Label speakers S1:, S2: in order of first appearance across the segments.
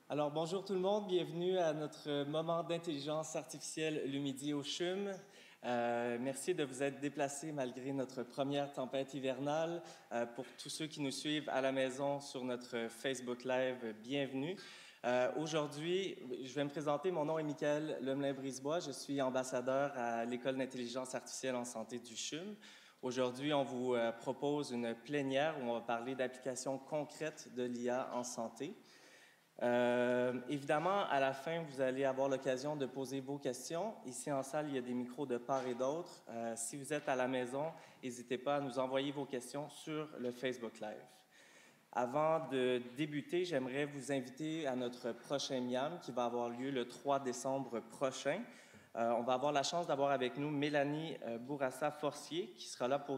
S1: Alors, bonjour tout le monde, bienvenue à notre moment d'intelligence artificielle le midi au CHUM. Merci de vous être déplacés malgré notre première tempête hivernale. Pour tous ceux qui nous suivent à la maison sur notre Facebook Live, bienvenue. Aujourd'hui, je vais me présenter. Mon nom est Michael Lemelin-Brisebois. Je suis ambassadeur à l'École d'intelligence artificielle en santé du CHUM. Aujourd'hui, on vous propose une plénière où on va parler d'applications concrètes de l'IA en santé. Évidemment, à la fin, vous allez avoir l'occasion de poser vos questions. Ici en salle, il y a des micros de part et d'autre. Si vous êtes à la maison, n'hésitez pas à nous envoyer vos questions sur le Facebook Live. Avant de débuter, j'aimerais vous inviter à notre prochain MIAM qui va avoir lieu le 3 décembre prochain. On va avoir la chance d'avoir avec nous Mélanie Bourassa-Forcier qui sera là pour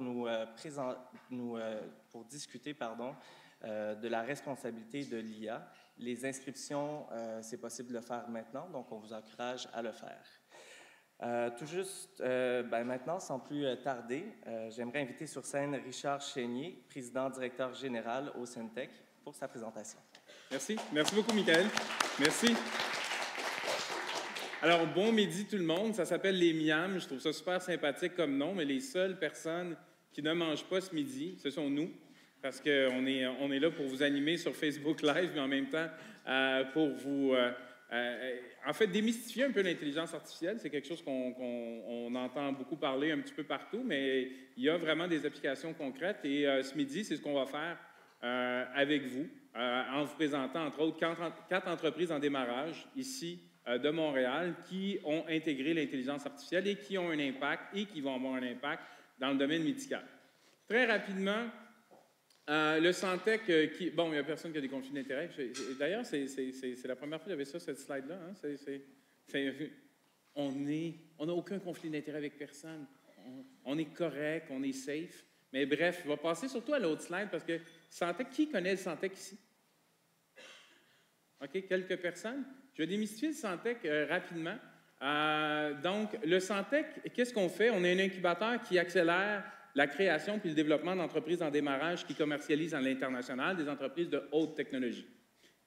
S1: pour discuter de la responsabilité de l'IA. Les inscriptions, c'est possible de le faire maintenant, donc on vous encourage à le faire. Tout juste, maintenant, sans plus tarder, j'aimerais inviter sur scène Richard Chénier, président-directeur général au Syntec, pour sa présentation.
S2: Merci. Merci beaucoup, Michael. Merci. Alors, bon midi tout le monde. Ça s'appelle les Miam. Je trouve ça super sympathique comme nom, mais les seules personnes qui ne mangent pas ce midi, ce sont nous. Parce qu'on est là pour vous animer sur Facebook Live, mais en même temps pour vous, en fait, démystifier un peu l'intelligence artificielle. C'est quelque chose qu'on entend beaucoup parler un petit peu partout, mais il y a vraiment des applications concrètes. Et ce midi, c'est ce qu'on va faire avec vous, en vous présentant, entre autres, quatre entreprises en démarrage ici de Montréal qui ont intégré l'intelligence artificielle et qui ont un impact et qui vont avoir un impact dans le domaine médical. Très rapidement, le Santec, bon, il n'y a personne qui a des conflits d'intérêt. D'ailleurs, c'est la première fois que j'avais ça, cette slide-là. Hein? On n'a aucun conflit d'intérêt avec personne. On est correct, on est safe. Mais bref, je vais passer surtout à l'autre slide parce que Santec, qui connaît le Santec ici? OK, quelques personnes. Je vais démystifier le Santec rapidement. Donc, le Santec, qu'est-ce qu'on fait? On a un incubateur qui accélère la création puis le développement d'entreprises en démarrage qui commercialisent à l'international, des entreprises de haute technologie.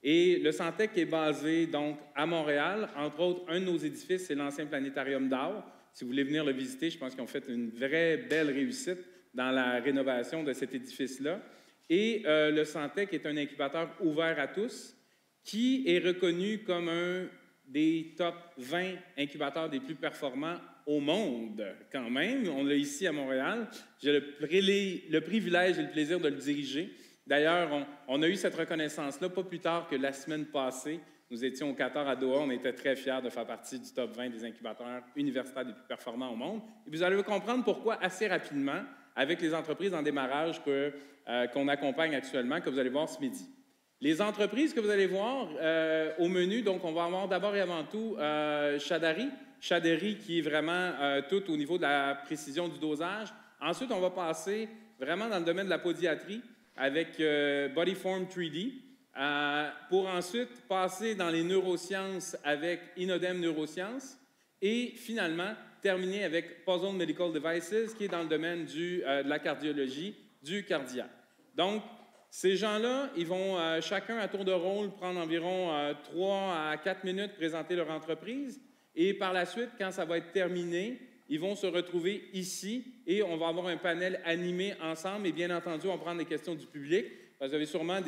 S2: Et le Santec est basé donc à Montréal. Entre autres, un de nos édifices, c'est l'ancien planétarium d'art. Si vous voulez venir le visiter, je pense qu'ils ont fait une vraie belle réussite dans la rénovation de cet édifice-là. Et le Santec est un incubateur ouvert à tous qui est reconnu comme un des top 20 incubateurs des plus performants au monde, quand même. On l'a ici à Montréal. J'ai le privilège et le plaisir de le diriger. D'ailleurs, on a eu cette reconnaissance-là pas plus tard que la semaine passée. Nous étions au Qatar à Doha. On était très fiers de faire partie du top 20 des incubateurs universitaires les plus performants au monde. Et vous allez comprendre pourquoi assez rapidement avec les entreprises en démarrage qu'on accompagne actuellement, que vous allez voir ce midi. Les entreprises que vous allez voir au menu, donc on va avoir d'abord et avant tout Chaderi, qui est vraiment tout au niveau de la précision du dosage. Ensuite, on va passer vraiment dans le domaine de la podiatrie avec Bodyform 3D, pour ensuite passer dans les neurosciences avec Inodem Neurosciences et finalement terminer avec Puzzle Medical Devices, qui est dans le domaine de la cardiologie, du cardiaque. Donc, ces gens-là, ils vont chacun à tour de rôle prendre environ 3 à 4 minutes, présenter leur entreprise. Et par la suite, quand ça va être terminé, ils vont se retrouver ici et on va avoir un panel animé ensemble. Et bien entendu, on va prendre des questions du public. Parce que vous avez sûrement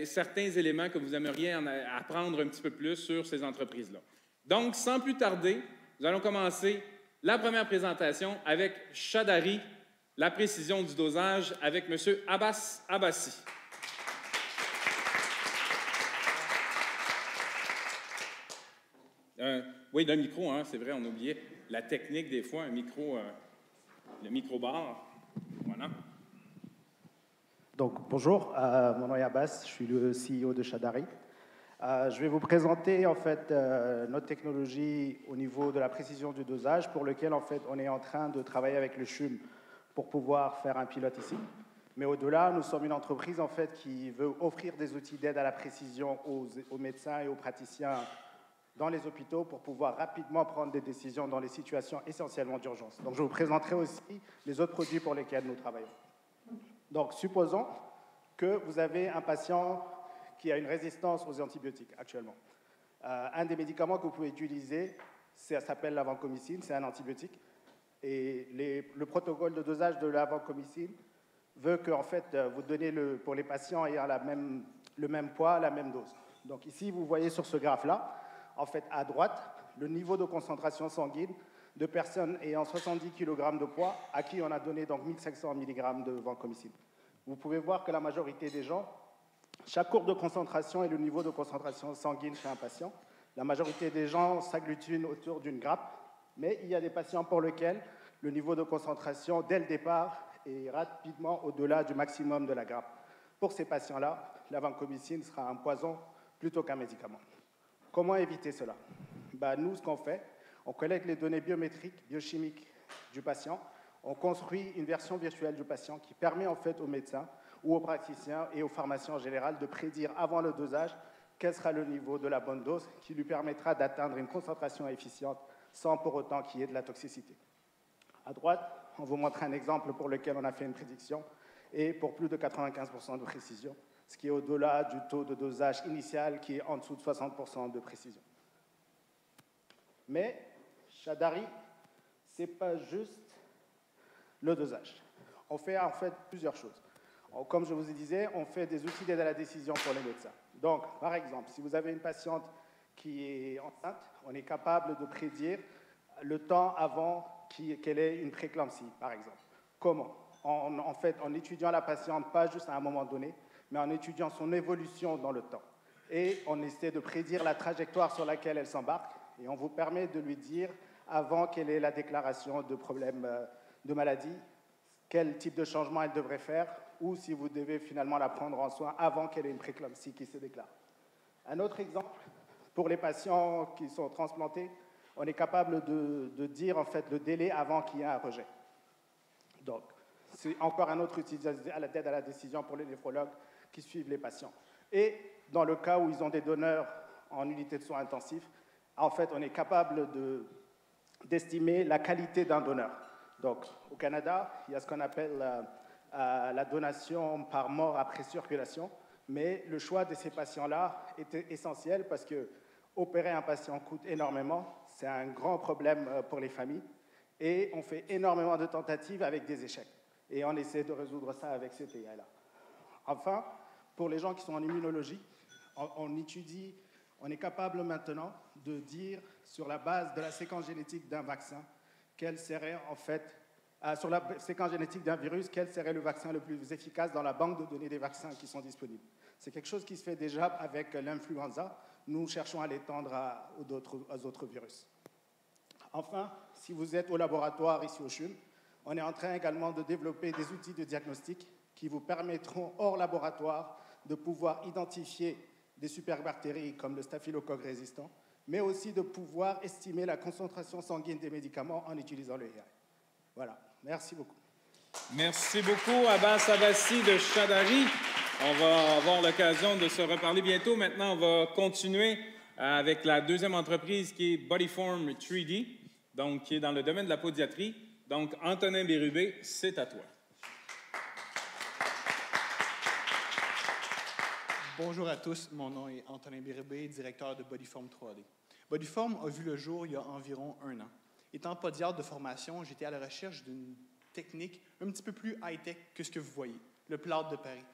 S2: certains éléments que vous aimeriez apprendre un petit peu plus sur ces entreprises-là. Donc, sans plus tarder, nous allons commencer la première présentation avec Chadari, la précision du dosage, avec M. Abbas Abbassi. Oui, le micro, hein, c'est vrai, on oubliait la technique des fois, un micro, le micro-bar. Voilà.
S3: Donc, bonjour, mon nom est Abbas, je suis le CEO de Shadari. Je vais vous présenter en fait notre technologie au niveau de la précision du dosage pour lequel en fait on est en train de travailler avec le CHUM pour pouvoir faire un pilote ici. Mais au-delà, nous sommes une entreprise en fait qui veut offrir des outils d'aide à la précision aux médecins et aux praticiens dans les hôpitaux pour pouvoir rapidement prendre des décisions dans les situations essentiellement d'urgence. Donc je vous présenterai aussi les autres produits pour lesquels nous travaillons. Donc supposons que vous avez un patient qui a une résistance aux antibiotiques actuellement. Un des médicaments que vous pouvez utiliser, ça s'appelle la vancomycine, c'est un antibiotique. Et le protocole de dosage de la vancomycine veut que en fait, vous donnez pour les patients ayant le même poids, la même dose. Donc ici, vous voyez sur ce graphe-là, en fait, à droite, le niveau de concentration sanguine de personnes ayant 70 kg de poids à qui on a donné donc 1500 mg de vancomycine. Vous pouvez voir que la majorité des gens, chaque courbe de concentration est le niveau de concentration sanguine chez un patient. La majorité des gens s'agglutinent autour d'une grappe, mais il y a des patients pour lesquels le niveau de concentration, dès le départ, est rapidement au-delà du maximum de la grappe. Pour ces patients-là, la vancomycine sera un poison plutôt qu'un médicament. Comment éviter cela? Nous, ce qu'on fait, on collecte les données biométriques, biochimiques du patient, on construit une version virtuelle du patient qui permet en fait aux médecins ou aux praticiens et aux pharmaciens en général de prédire avant le dosage quel sera le niveau de la bonne dose qui lui permettra d'atteindre une concentration efficiente sans pour autant qu'il y ait de la toxicité. À droite, on vous montre un exemple pour lequel on a fait une prédiction et pour plus de 95% de précision, ce qui est au-delà du taux de dosage initial qui est en dessous de 60% de précision. Mais Shadari, ce n'est pas juste le dosage. On fait en fait plusieurs choses. Comme je vous disais, on fait des outils d'aide à la décision pour les médecins. Donc, par exemple, si vous avez une patiente qui est enceinte, on est capable de prédire le temps avant qu'elle ait une prééclampsie, par exemple. Comment? En fait, en étudiant la patiente, pas juste à un moment donné, mais en étudiant son évolution dans le temps. Et on essaie de prédire la trajectoire sur laquelle elle s'embarque, et on vous permet de lui dire, avant qu'elle ait la déclaration de problème de maladie, quel type de changement elle devrait faire, ou si vous devez finalement la prendre en soin avant qu'elle ait une prééclampsie qui se déclare. Un autre exemple, pour les patients qui sont transplantés, on est capable de dire en fait le délai avant qu'il y ait un rejet. Donc, c'est encore un autre outil d'aide à la décision pour les néphrologues qui suivent les patients. Et dans le cas où ils ont des donneurs en unité de soins intensifs, en fait, on est capable d'estimer la qualité d'un donneur. Donc, au Canada, il y a ce qu'on appelle la donation par mort après circulation, mais le choix de ces patients-là était essentiel parce que opérer un patient coûte énormément, c'est un grand problème pour les familles, et on fait énormément de tentatives avec des échecs. Et on essaie de résoudre ça avec ces TI-là. Enfin, pour les gens qui sont en immunologie, on est capable maintenant de dire, sur la base de la séquence génétique d'un vaccin, quel serait en fait, sur la séquence génétique d'un virus, quel serait le vaccin le plus efficace dans la banque de données des vaccins qui sont disponibles. C'est quelque chose qui se fait déjà avec l'influenza. Nous cherchons à l'étendre aux autres virus. Enfin, si vous êtes au laboratoire ici au CHUM, on est en train également de développer des outils de diagnostic qui vous permettront, hors laboratoire, de pouvoir identifier des superbactéries comme le staphylocoque résistant, mais aussi de pouvoir estimer la concentration sanguine des médicaments en utilisant le AI. Voilà, merci beaucoup.
S2: Merci beaucoup, Abbas Abbasi de Shadari. On va avoir l'occasion de se reparler bientôt. Maintenant, on va continuer avec la deuxième entreprise qui est Bodyform 3D, donc qui est dans le domaine de la podiatrie. Donc, Antonin Bérubé, c'est à toi.
S4: Bonjour à tous, mon nom est Antonin Bérubé, directeur de Bodyform 3D. Bodyform a vu le jour il y a environ 1 an. Étant podiatre de formation, j'étais à la recherche d'une technique un petit peu plus high-tech que ce que vous voyez, le plâtre de Paris.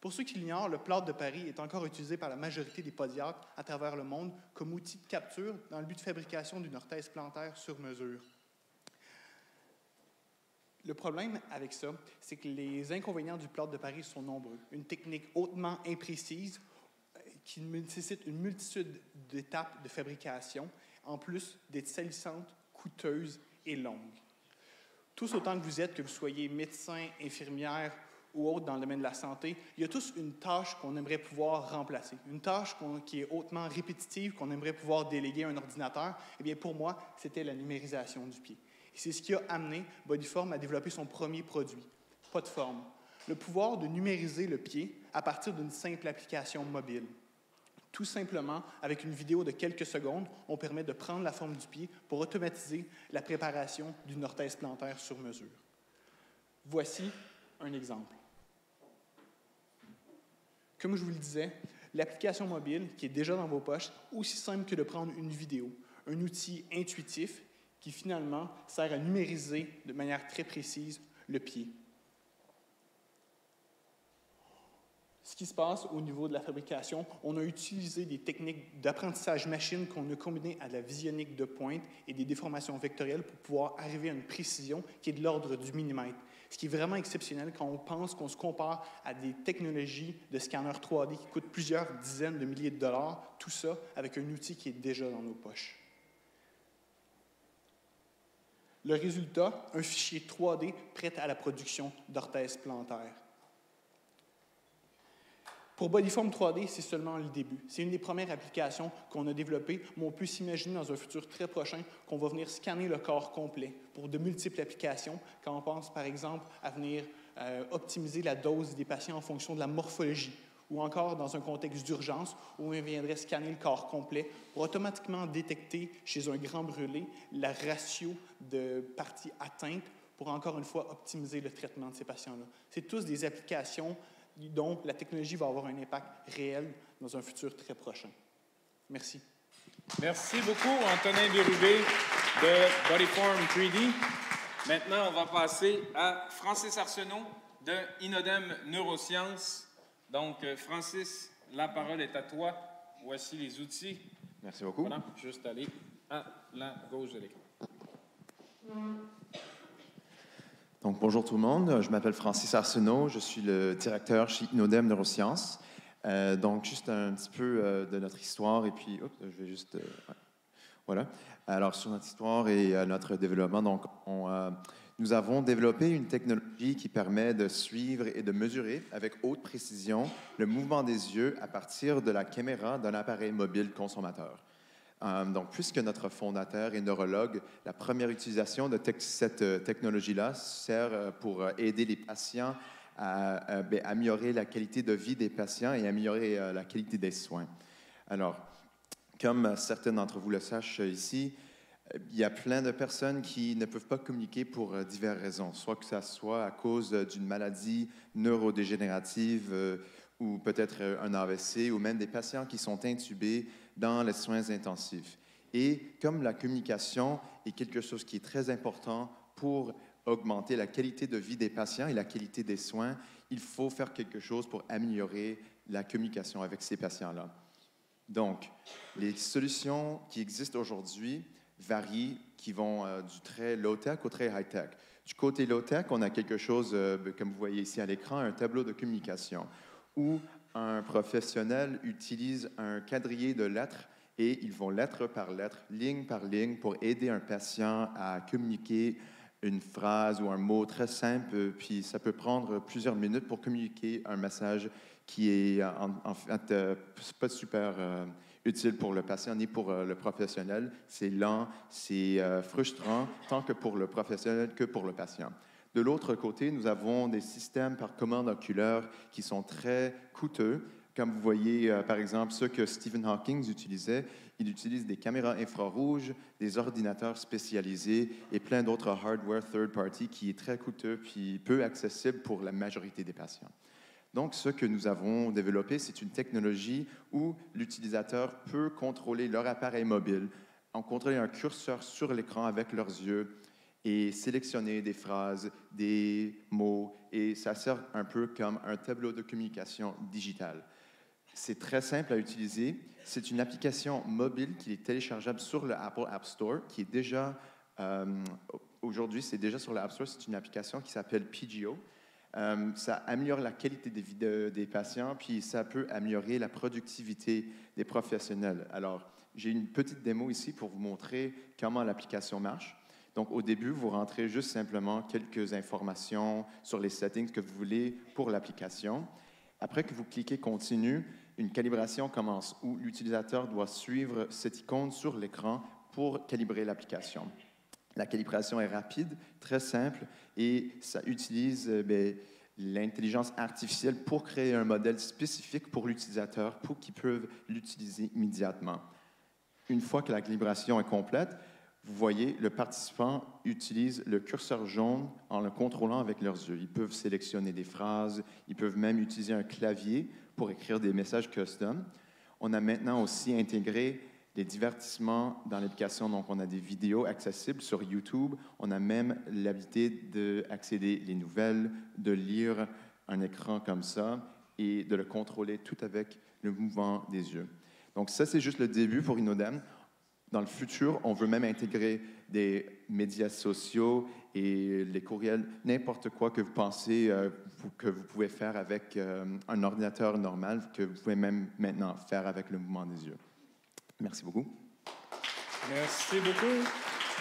S4: Pour ceux qui l'ignorent, le plâtre de Paris est encore utilisé par la majorité des podiatres à travers le monde comme outil de capture dans le but de fabrication d'une orthèse plantaire sur mesure. Le problème avec ça, c'est que les inconvénients du plâtre de Paris sont nombreux. Une technique hautement imprécise qui nécessite une multitude d'étapes de fabrication en plus d'être salissantes, coûteuses et longues. Tous autant que vous soyez médecin, infirmière ou autre dans le domaine de la santé, il y a tous une tâche qu'on aimerait pouvoir remplacer, une tâche qui est hautement répétitive, qu'on aimerait pouvoir déléguer à un ordinateur. Eh bien, pour moi, c'était la numérisation du pied. Et c'est ce qui a amené Bodyform à développer son premier produit, Podform, le pouvoir de numériser le pied à partir d'une simple application mobile. Tout simplement, avec une vidéo de quelques secondes, on permet de prendre la forme du pied pour automatiser la préparation d'une orthèse plantaire sur mesure. Voici un exemple. Comme je vous le disais, l'application mobile qui est déjà dans vos poches, aussi simple que de prendre une vidéo, un outil intuitif qui finalement sert à numériser de manière très précise le pied. Ce qui se passe au niveau de la fabrication, on a utilisé des techniques d'apprentissage machine qu'on a combinées à de la visionique de pointe et des déformations vectorielles pour pouvoir arriver à une précision qui est de l'ordre du millimètre. Ce qui est vraiment exceptionnel quand on pense qu'on se compare à des technologies de scanner 3D qui coûtent plusieurs dizaines de milliers de dollars, tout ça avec un outil qui est déjà dans nos poches. Le résultat, un fichier 3D prêt à la production d'orthèses plantaires. Pour Bodyform 3D, c'est seulement le début. C'est une des premières applications qu'on a développées, mais on peut s'imaginer dans un futur très prochain qu'on va venir scanner le corps complet pour de multiples applications, quand on pense par exemple à venir optimiser la dose des patients en fonction de la morphologie, ou encore dans un contexte d'urgence où on viendrait scanner le corps complet pour automatiquement détecter chez un grand brûlé la ratio de parties atteintes pour encore une fois optimiser le traitement de ces patients-là. C'est tous des applications dont la technologie va avoir un impact réel dans un futur très prochain. Merci.
S2: Merci beaucoup, Antonin Bérubé de Bodyform 3D. Maintenant, on va passer à Francis Arsenault de Inodem Neurosciences. Donc, Francis, la parole est à toi. Voici les outils.
S5: Merci beaucoup.
S2: Voilà, juste aller à la gauche de l'écran.
S5: Donc, bonjour tout le monde. Je m'appelle Francis Arsenault. Je suis le directeur chez Inodem Neurosciences. Donc, juste un petit peu de notre histoire et puis, je vais juste... ouais. Voilà. Alors, sur notre histoire et notre développement, donc, nous avons développé une technologie qui permet de suivre et de mesurer avec haute précision le mouvement des yeux à partir de la caméra d'un appareil mobile consommateur. Donc, puisque notre fondateur est neurologue, la première utilisation de cette technologie-là sert pour aider les patients à améliorer la qualité de vie des patients et améliorer la qualité des soins. Alors, comme certains d'entre vous le sachent ici, il y a plein de personnes qui ne peuvent pas communiquer pour diverses raisons, soit que ça soit à cause d'une maladie neurodégénérative ou peut-être un AVC, ou même des patients qui sont intubés dans les soins intensifs. Et comme la communication est quelque chose qui est très important pour augmenter la qualité de vie des patients et la qualité des soins, il faut faire quelque chose pour améliorer la communication avec ces patients-là. Donc, les solutions qui existent aujourd'hui varient, qui vont du très low-tech au très high-tech. Du côté low-tech, on a quelque chose, comme vous voyez ici à l'écran, un tableau de communication, où un professionnel utilise un quadrillé de lettres et ils vont lettre par lettre, ligne par ligne, pour aider un patient à communiquer une phrase ou un mot très simple, puis ça peut prendre plusieurs minutes pour communiquer un message qui est en fait pas super utile pour le patient ni pour le professionnel. C'est lent, c'est frustrant, tant que pour le professionnel que pour le patient. De l'autre côté, nous avons des systèmes par commande oculaire qui sont très coûteux. Comme vous voyez, par exemple, ceux que Stephen Hawking utilisait, il utilise des caméras infrarouges, des ordinateurs spécialisés et plein d'autres hardware third-party qui est très coûteux puis peu accessible pour la majorité des patients. Donc, ce que nous avons développé, c'est une technologie où l'utilisateur peut contrôler leur appareil mobile, en contrôler un curseur sur l'écran avec leurs yeux et sélectionner des phrases, des mots, et ça sert un peu comme un tableau de communication digital. C'est très simple à utiliser. C'est une application mobile qui est téléchargeable sur le Apple App Store, qui est déjà, aujourd'hui, c'est déjà sur le App Store. C'est une application qui s'appelle PGO. Ça améliore la qualité des vies des patients, puis ça peut améliorer la productivité des professionnels. Alors, j'ai une petite démo ici pour vous montrer comment l'application marche. Donc, au début, vous rentrez juste simplement quelques informations sur les settings que vous voulez pour l'application. Après que vous cliquez « Continue », une calibration commence où l'utilisateur doit suivre cette icône sur l'écran pour calibrer l'application. La calibration est rapide, très simple, et ça utilise l'intelligence artificielle pour créer un modèle spécifique pour l'utilisateur pour qu'ils peuvent l'utiliser immédiatement. Une fois que la calibration est complète, vous voyez, le participant utilise le curseur jaune en le contrôlant avec leurs yeux. Ils peuvent sélectionner des phrases, ils peuvent même utiliser un clavier pour écrire des messages custom. On a maintenant aussi intégré des divertissements dans l'application. Donc, on a des vidéos accessibles sur YouTube. On a même l'habilité d'accéder aux nouvelles, de lire un écran comme ça et de le contrôler tout avec le mouvement des yeux. Donc, ça, c'est juste le début pour Inodem. Dans le futur, on veut même intégrer des médias sociaux et les courriels, n'importe quoi que vous pensez que vous pouvez faire avec un ordinateur normal, que vous pouvez même maintenant faire avec le mouvement des yeux. Merci beaucoup.
S2: Merci beaucoup.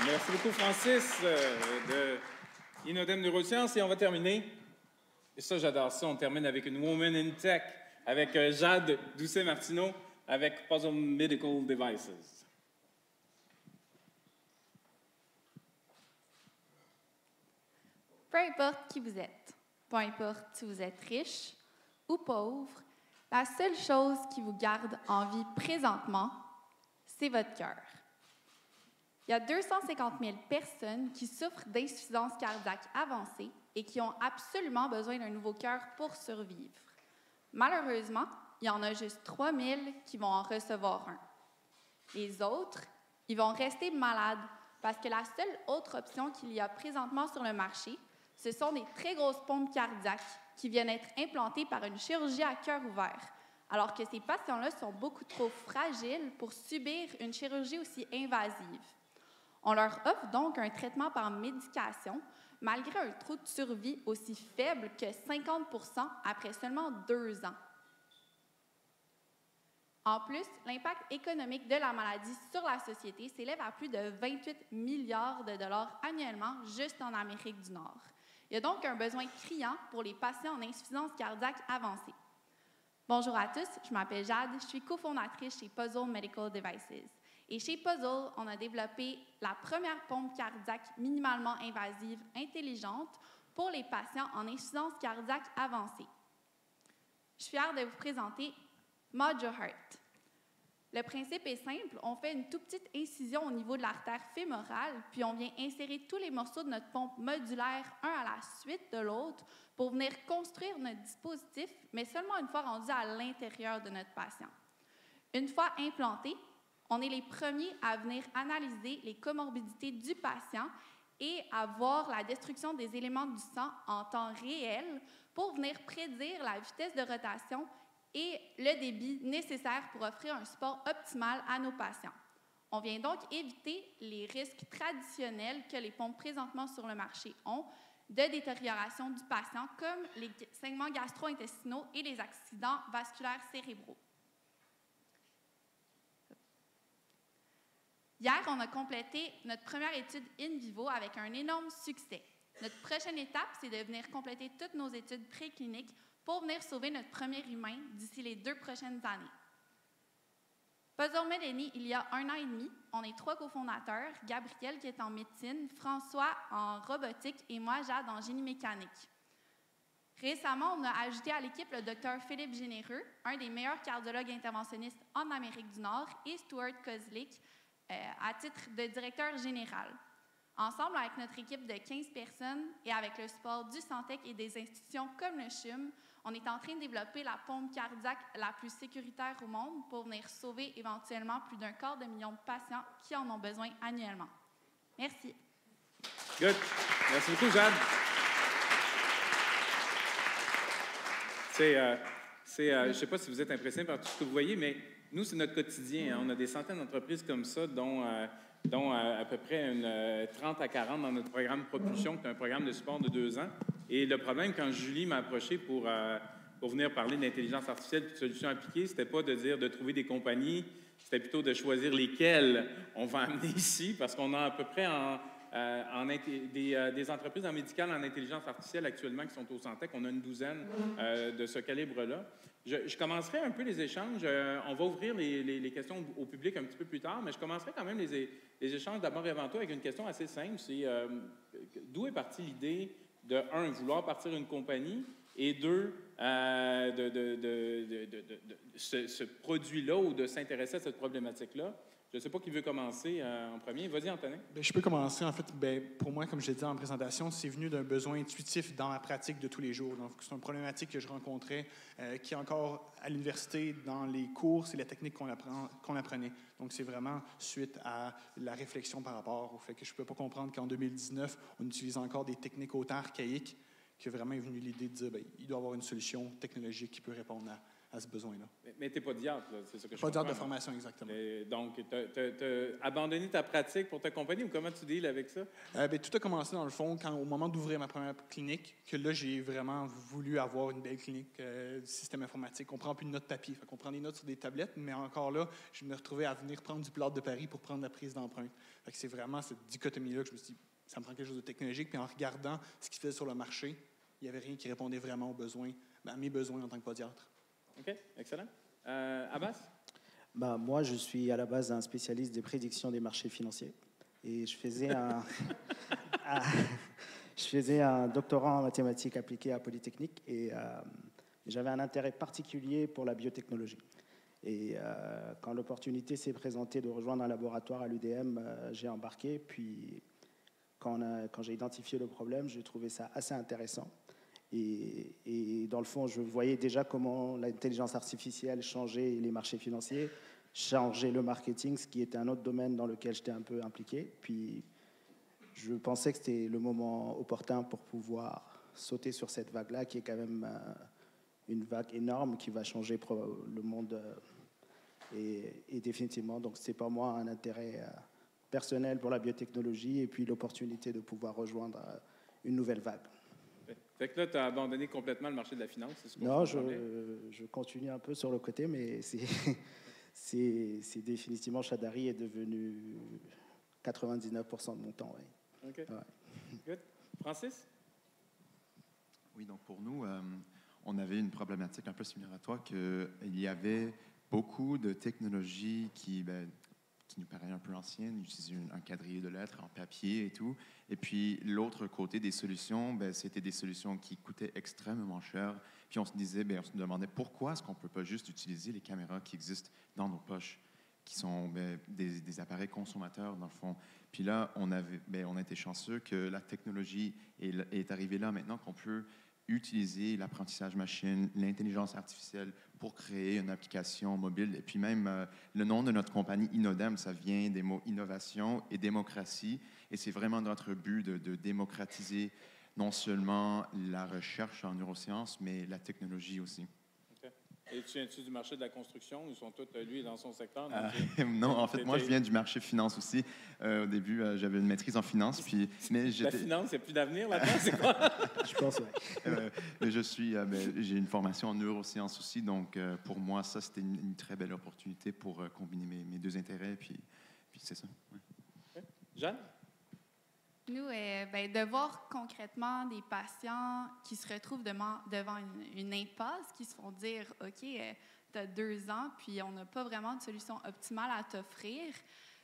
S2: Merci beaucoup, Francis, de Inodem Neurosciences. Et on va terminer. Et ça, j'adore ça. On termine avec une Woman in Tech, avec Jade Doucet-Martineau, avec Puzzle Medical Devices.
S6: Peu importe qui vous êtes, peu importe si vous êtes riche ou pauvre, la seule chose qui vous garde en vie présentement, c'est votre cœur. Il y a 250 000 personnes qui souffrent d'insuffisance cardiaque avancée et qui ont absolument besoin d'un nouveau cœur pour survivre. Malheureusement, il y en a juste 3 000 qui vont en recevoir un. Les autres, ils vont rester malades parce que la seule autre option qu'il y a présentement sur le marché, ce sont des très grosses pompes cardiaques qui viennent être implantées par une chirurgie à cœur ouvert, alors que ces patients-là sont beaucoup trop fragiles pour subir une chirurgie aussi invasive. On leur offre donc un traitement par médication, malgré un taux de survie aussi faible que 50 % après seulement 2 ans. En plus, l'impact économique de la maladie sur la société s'élève à plus de 28 milliards de dollars annuellement juste en Amérique du Nord. Il y a donc un besoin criant pour les patients en insuffisance cardiaque avancée. Bonjour à tous, je m'appelle Jade, je suis cofondatrice chez Puzzle Medical Devices. Et chez Puzzle, on a développé la première pompe cardiaque minimalement invasive intelligente pour les patients en insuffisance cardiaque avancée. Je suis fière de vous présenter Mod Your Heart. Le principe est simple, on fait une toute petite incision au niveau de l'artère fémorale, puis on vient insérer tous les morceaux de notre pompe modulaire, un à la suite de l'autre, pour venir construire notre dispositif, mais seulement une fois rendu à l'intérieur de notre patient. Une fois implanté, on est les premiers à venir analyser les comorbidités du patient et à voir la destruction des éléments du sang en temps réel pour venir prédire la vitesse de rotation et le débit nécessaire pour offrir un support optimal à nos patients. On vient donc éviter les risques traditionnels que les pompes présentement sur le marché ont de détérioration du patient, comme les saignements gastro-intestinaux et les accidents vasculaires cérébraux. Hier, on a complété notre première étude in vivo avec un énorme succès. Notre prochaine étape, c'est de venir compléter toutes nos études précliniques pour venir sauver notre premier humain d'ici les 2 prochaines années. Puzzle Med est né il y a 1 an et demi. On est 3 cofondateurs, Gabriel qui est en médecine, François en robotique et moi, Jade, en génie mécanique. Récemment, on a ajouté à l'équipe le Dr Philippe Généreux, un des meilleurs cardiologues interventionnistes en Amérique du Nord, et Stuart Kozlik, à titre de directeur général. Ensemble, avec notre équipe de 15 personnes et avec le support du Santec et des institutions comme le CHUM, on est en train de développer la pompe cardiaque la plus sécuritaire au monde pour venir sauver éventuellement plus d'1 250 000 patients qui en ont besoin annuellement. Merci.
S2: Good. Merci beaucoup, Jade. Je ne sais pas si vous êtes impressionné par tout ce que vous voyez, mais nous, c'est notre quotidien. Hein. On a des centaines d'entreprises comme ça, dont à peu près 30 à 40 dans notre programme Propulsion, qui est un programme de support de 2 ans. Et le problème, quand Julie m'a approché pour venir parler d'intelligence artificielle et de solutions appliquées, c'était pas de dire de trouver des compagnies c'était plutôt de choisir lesquels on va amener ici, parce qu'on a à peu près des entreprises en médical en intelligence artificielle actuellement qui sont au Santec. On a une douzaine de ce calibre-là. Je commencerai un peu les échanges. On va ouvrir les questions au public un petit peu plus tard, mais je commencerai quand même les échanges d'abord et avant tout avec une question assez simple. C'est d'où est partie l'idée de, un, vouloir partir une compagnie, et deux, ce produit-là ou de s'intéresser à cette problématique-là. Je ne sais pas qui veut commencer en premier. Vas-y, Antonin.
S4: Bien, je peux commencer. En fait, bien, pour moi, comme je l'ai dit en présentation, c'est venu d'un besoin intuitif dans la pratique de tous les jours. Donc, c'est une problématique que je rencontrais qui est encore à l'université dans les cours, c'est la technique qu'on apprenait. Donc, c'est vraiment suite à la réflexion par rapport au fait que je ne peux pas comprendre qu'en 2019, on utilise encore des techniques autant archaïques que vraiment est venue l'idée de dire bien, il doit y avoir une solution technologique qui peut répondre à ce besoin-là.
S2: Mais tu n'es pas diatre, c'est ça que je
S4: comprends. Pas diatre de
S2: hein?
S4: formation, exactement.
S2: Donc, tu as abandonné ta pratique pour ta compagnie ou comment tu deals avec ça?
S4: Bien, tout a commencé, dans le fond, au moment d'ouvrir ma première clinique, que là, j'ai vraiment voulu avoir une belle clinique du système informatique. On ne prend plus de notes papier, on prend des notes sur des tablettes, mais encore là, je me retrouvais à venir prendre du plâtre de Paris pour prendre la prise d'empreinte. C'est vraiment cette dichotomie-là que je me suis dit, ça me prend quelque chose de technologique, puis en regardant ce qui se faisait sur le marché, il n'y avait rien qui répondait vraiment aux besoins, à mes besoins en tant que podiatre.
S2: OK, excellent. Abbas?
S3: Moi, je suis à la base un spécialiste des prédictions des marchés financiers. Et je faisais un doctorat en mathématiques appliquées à Polytechnique. Et j'avais un intérêt particulier pour la biotechnologie. Et quand l'opportunité s'est présentée de rejoindre un laboratoire à l'UDM, j'ai embarqué. Puis, quand j'ai identifié le problème, j'ai trouvé ça assez intéressant. Et dans le fond, je voyais déjà comment l'intelligence artificielle changeait les marchés financiers, changeait le marketing, ce qui était un autre domaine dans lequel j'étais un peu impliqué. Puis, je pensais que c'était le moment opportun pour pouvoir sauter sur cette vague-là, qui est quand même une vague énorme qui va changer le monde. Et définitivement, donc c'est pour moi un intérêt personnel pour la biotechnologie et puis l'opportunité de pouvoir rejoindre une nouvelle vague.
S2: Fait que là, tu as abandonné complètement le marché de la finance, c'est ce que
S3: Non, je continue un peu sur le côté, mais c'est définitivement, Chadari est devenu 99% de mon temps. Oui.
S2: OK. Ouais. Good. Francis?
S5: Oui, donc pour nous, on avait une problématique un peu similaire à toi, qu'il y avait beaucoup de technologies qui nous paraît un peu ancienne, utiliser un quadrille de lettres en papier et tout. Et puis, l'autre côté des solutions, c'était des solutions qui coûtaient extrêmement cher. Puis, on se disait, on se demandait pourquoi est-ce qu'on ne peut pas juste utiliser les caméras qui existent dans nos poches, qui sont des appareils consommateurs, dans le fond. Puis là, on a été chanceux que la technologie est arrivée là maintenant, qu'on peut utiliser l'apprentissage machine, l'intelligence artificielle pour créer une application mobile. Et puis même, le nom de notre compagnie, Inodem, ça vient des mots innovation et démocratie. Et c'est vraiment notre but de démocratiser non seulement la recherche en neurosciences, mais la technologie aussi.
S2: Okay. Et tu viens-tu du marché de la construction? Ils sont tous, lui, dans son secteur?
S5: Non, en fait, moi, je viens du marché finance aussi. Au début, j'avais une maîtrise en finance. Puis,
S2: la finance, il n'y a plus d'avenir là-dedans, c'est quoi?
S3: Je pense, oui.
S5: J'ai une formation en neurosciences aussi. Donc, pour moi, ça, c'était une très belle opportunité pour combiner mes deux intérêts. Puis c'est ça. Ouais.
S2: Okay. Jeanne?
S6: Nous, de voir concrètement des patients qui se retrouvent devant une impasse, qui se font dire « OK, tu as 2 ans, puis on n'a pas vraiment de solution optimale à t'offrir »,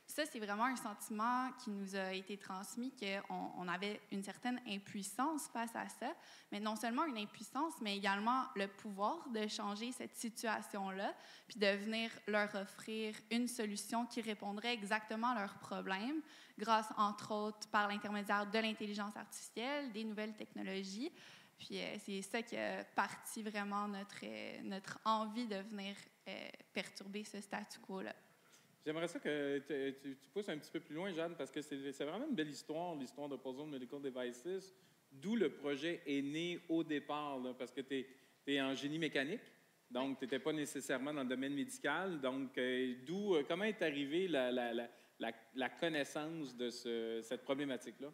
S6: ça, c'est vraiment un sentiment qui nous a été transmis, qu'on avait une certaine impuissance face à ça, mais non seulement une impuissance, mais également le pouvoir de changer cette situation-là, puis de venir leur offrir une solution qui répondrait exactement à leurs problèmes, grâce, entre autres, par l'intermédiaire de l'intelligence artificielle, des nouvelles technologies. Puis c'est ça qui a parti vraiment notre envie de venir perturber ce statu quo-là.
S2: J'aimerais ça que tu pousses un petit peu plus loin, Jeanne, parce que c'est vraiment une belle histoire, l'histoire de Puzzle Medical Devices, d'où le projet est né au départ, là, parce que tu es en génie mécanique, donc tu n'étais pas nécessairement dans le domaine médical. Donc, comment est arrivée la connaissance de cette problématique-là?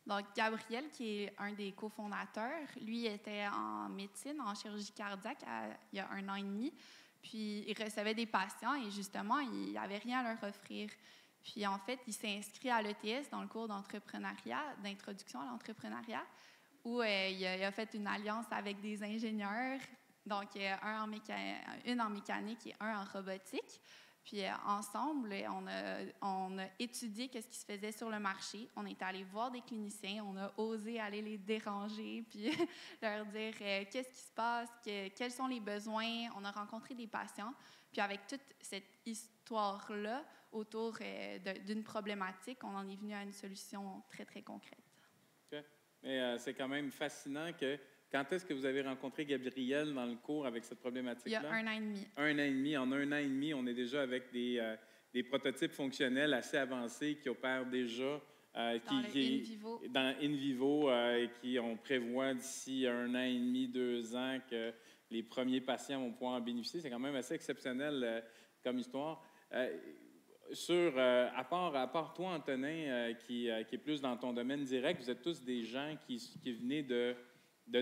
S6: Donc, Gabriel, qui est un des cofondateurs, lui était en médecine, en chirurgie cardiaque il y a 1 an et demi. Puis, il recevait des patients et justement, il n'avait rien à leur offrir. Puis, en fait, il s'est inscrit à l'ETS dans le cours d'entrepreneuriat, d'introduction à l'entrepreneuriat, où il a fait une alliance avec des ingénieurs, donc une en mécanique et un en robotique. Puis ensemble, on a étudié ce qui se faisait sur le marché. On est allé voir des cliniciens, on a osé aller les déranger, puis leur dire qu'est-ce qui se passe, quels sont les besoins. On a rencontré des patients. Puis avec toute cette histoire-là autour d'une problématique, on en est venu à une solution très, très concrète.
S2: Okay. Mais c'est quand même fascinant que... Quand est-ce que vous avez rencontré Gabriel dans le cours avec cette problématique-là?
S6: Il y a 1 an et demi.
S2: 1 an et demi. En 1 an et demi, on est déjà avec des prototypes fonctionnels assez avancés qui opèrent déjà dans in vivo et qui, on prévoit d'ici 1 an et demi, 2 ans que les premiers patients vont pouvoir en bénéficier. C'est quand même assez exceptionnel comme histoire. À part toi, Antonin, qui est plus dans ton domaine direct, vous êtes tous des gens qui venaient de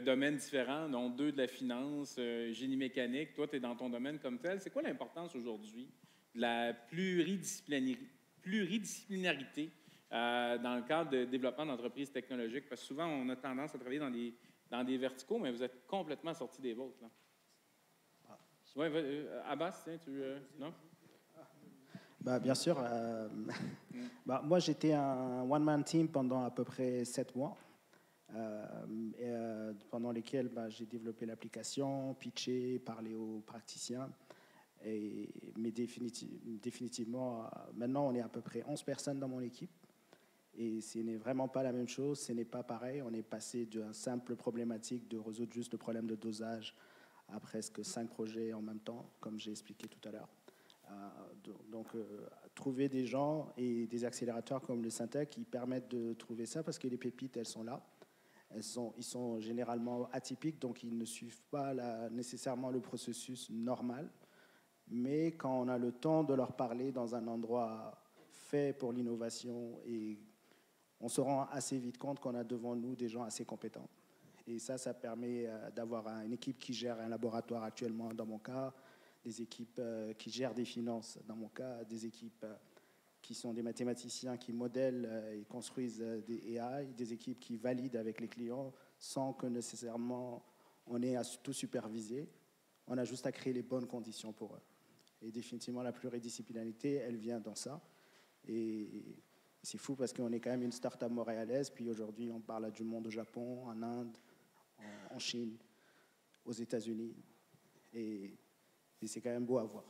S2: domaines différents, dont 2 de la finance, génie mécanique. Toi, tu es dans ton domaine comme tel. C'est quoi l'importance aujourd'hui de la pluridisciplinarité dans le cadre de développement d'entreprises technologiques? Parce que souvent, on a tendance à travailler dans des verticaux, mais vous êtes complètement sortis des vôtres. Oui, Abbas, tiens, non?
S3: Bien sûr. Moi, j'étais un one-man team pendant à peu près 7 mois. Pendant lesquels j'ai développé l'application, pitché, parlé aux praticiens. Mais définitivement, maintenant, on est à peu près 11 personnes dans mon équipe. Et ce n'est vraiment pas la même chose, ce n'est pas pareil. On est passé d'une simple problématique de résoudre juste le problème de dosage à presque 5 projets en même temps, comme j'ai expliqué tout à l'heure. Trouver des gens et des accélérateurs comme le Syntec qui permettent de trouver ça, parce que les pépites, elles sont là. Ils sont généralement atypiques, donc ils ne suivent pas nécessairement le processus normal. Mais quand on a le temps de leur parler dans un endroit fait pour l'innovation, et on se rend assez vite compte qu'on a devant nous des gens assez compétents. Et ça permet d'avoir une équipe qui gère un laboratoire actuellement, dans mon cas, des équipes qui gèrent des finances, dans mon cas, des équipes qui sont des mathématiciens qui modèlent et construisent des AI, des équipes qui valident avec les clients sans que nécessairement on ait à tout superviser. On a juste à créer les bonnes conditions pour eux. Et définitivement, la pluridisciplinarité, elle vient dans ça. Et c'est fou parce qu'on est quand même une start-up montréalaise, puis aujourd'hui, on parle du monde au Japon, en Inde, en Chine, aux États-Unis. Et c'est quand même beau à voir.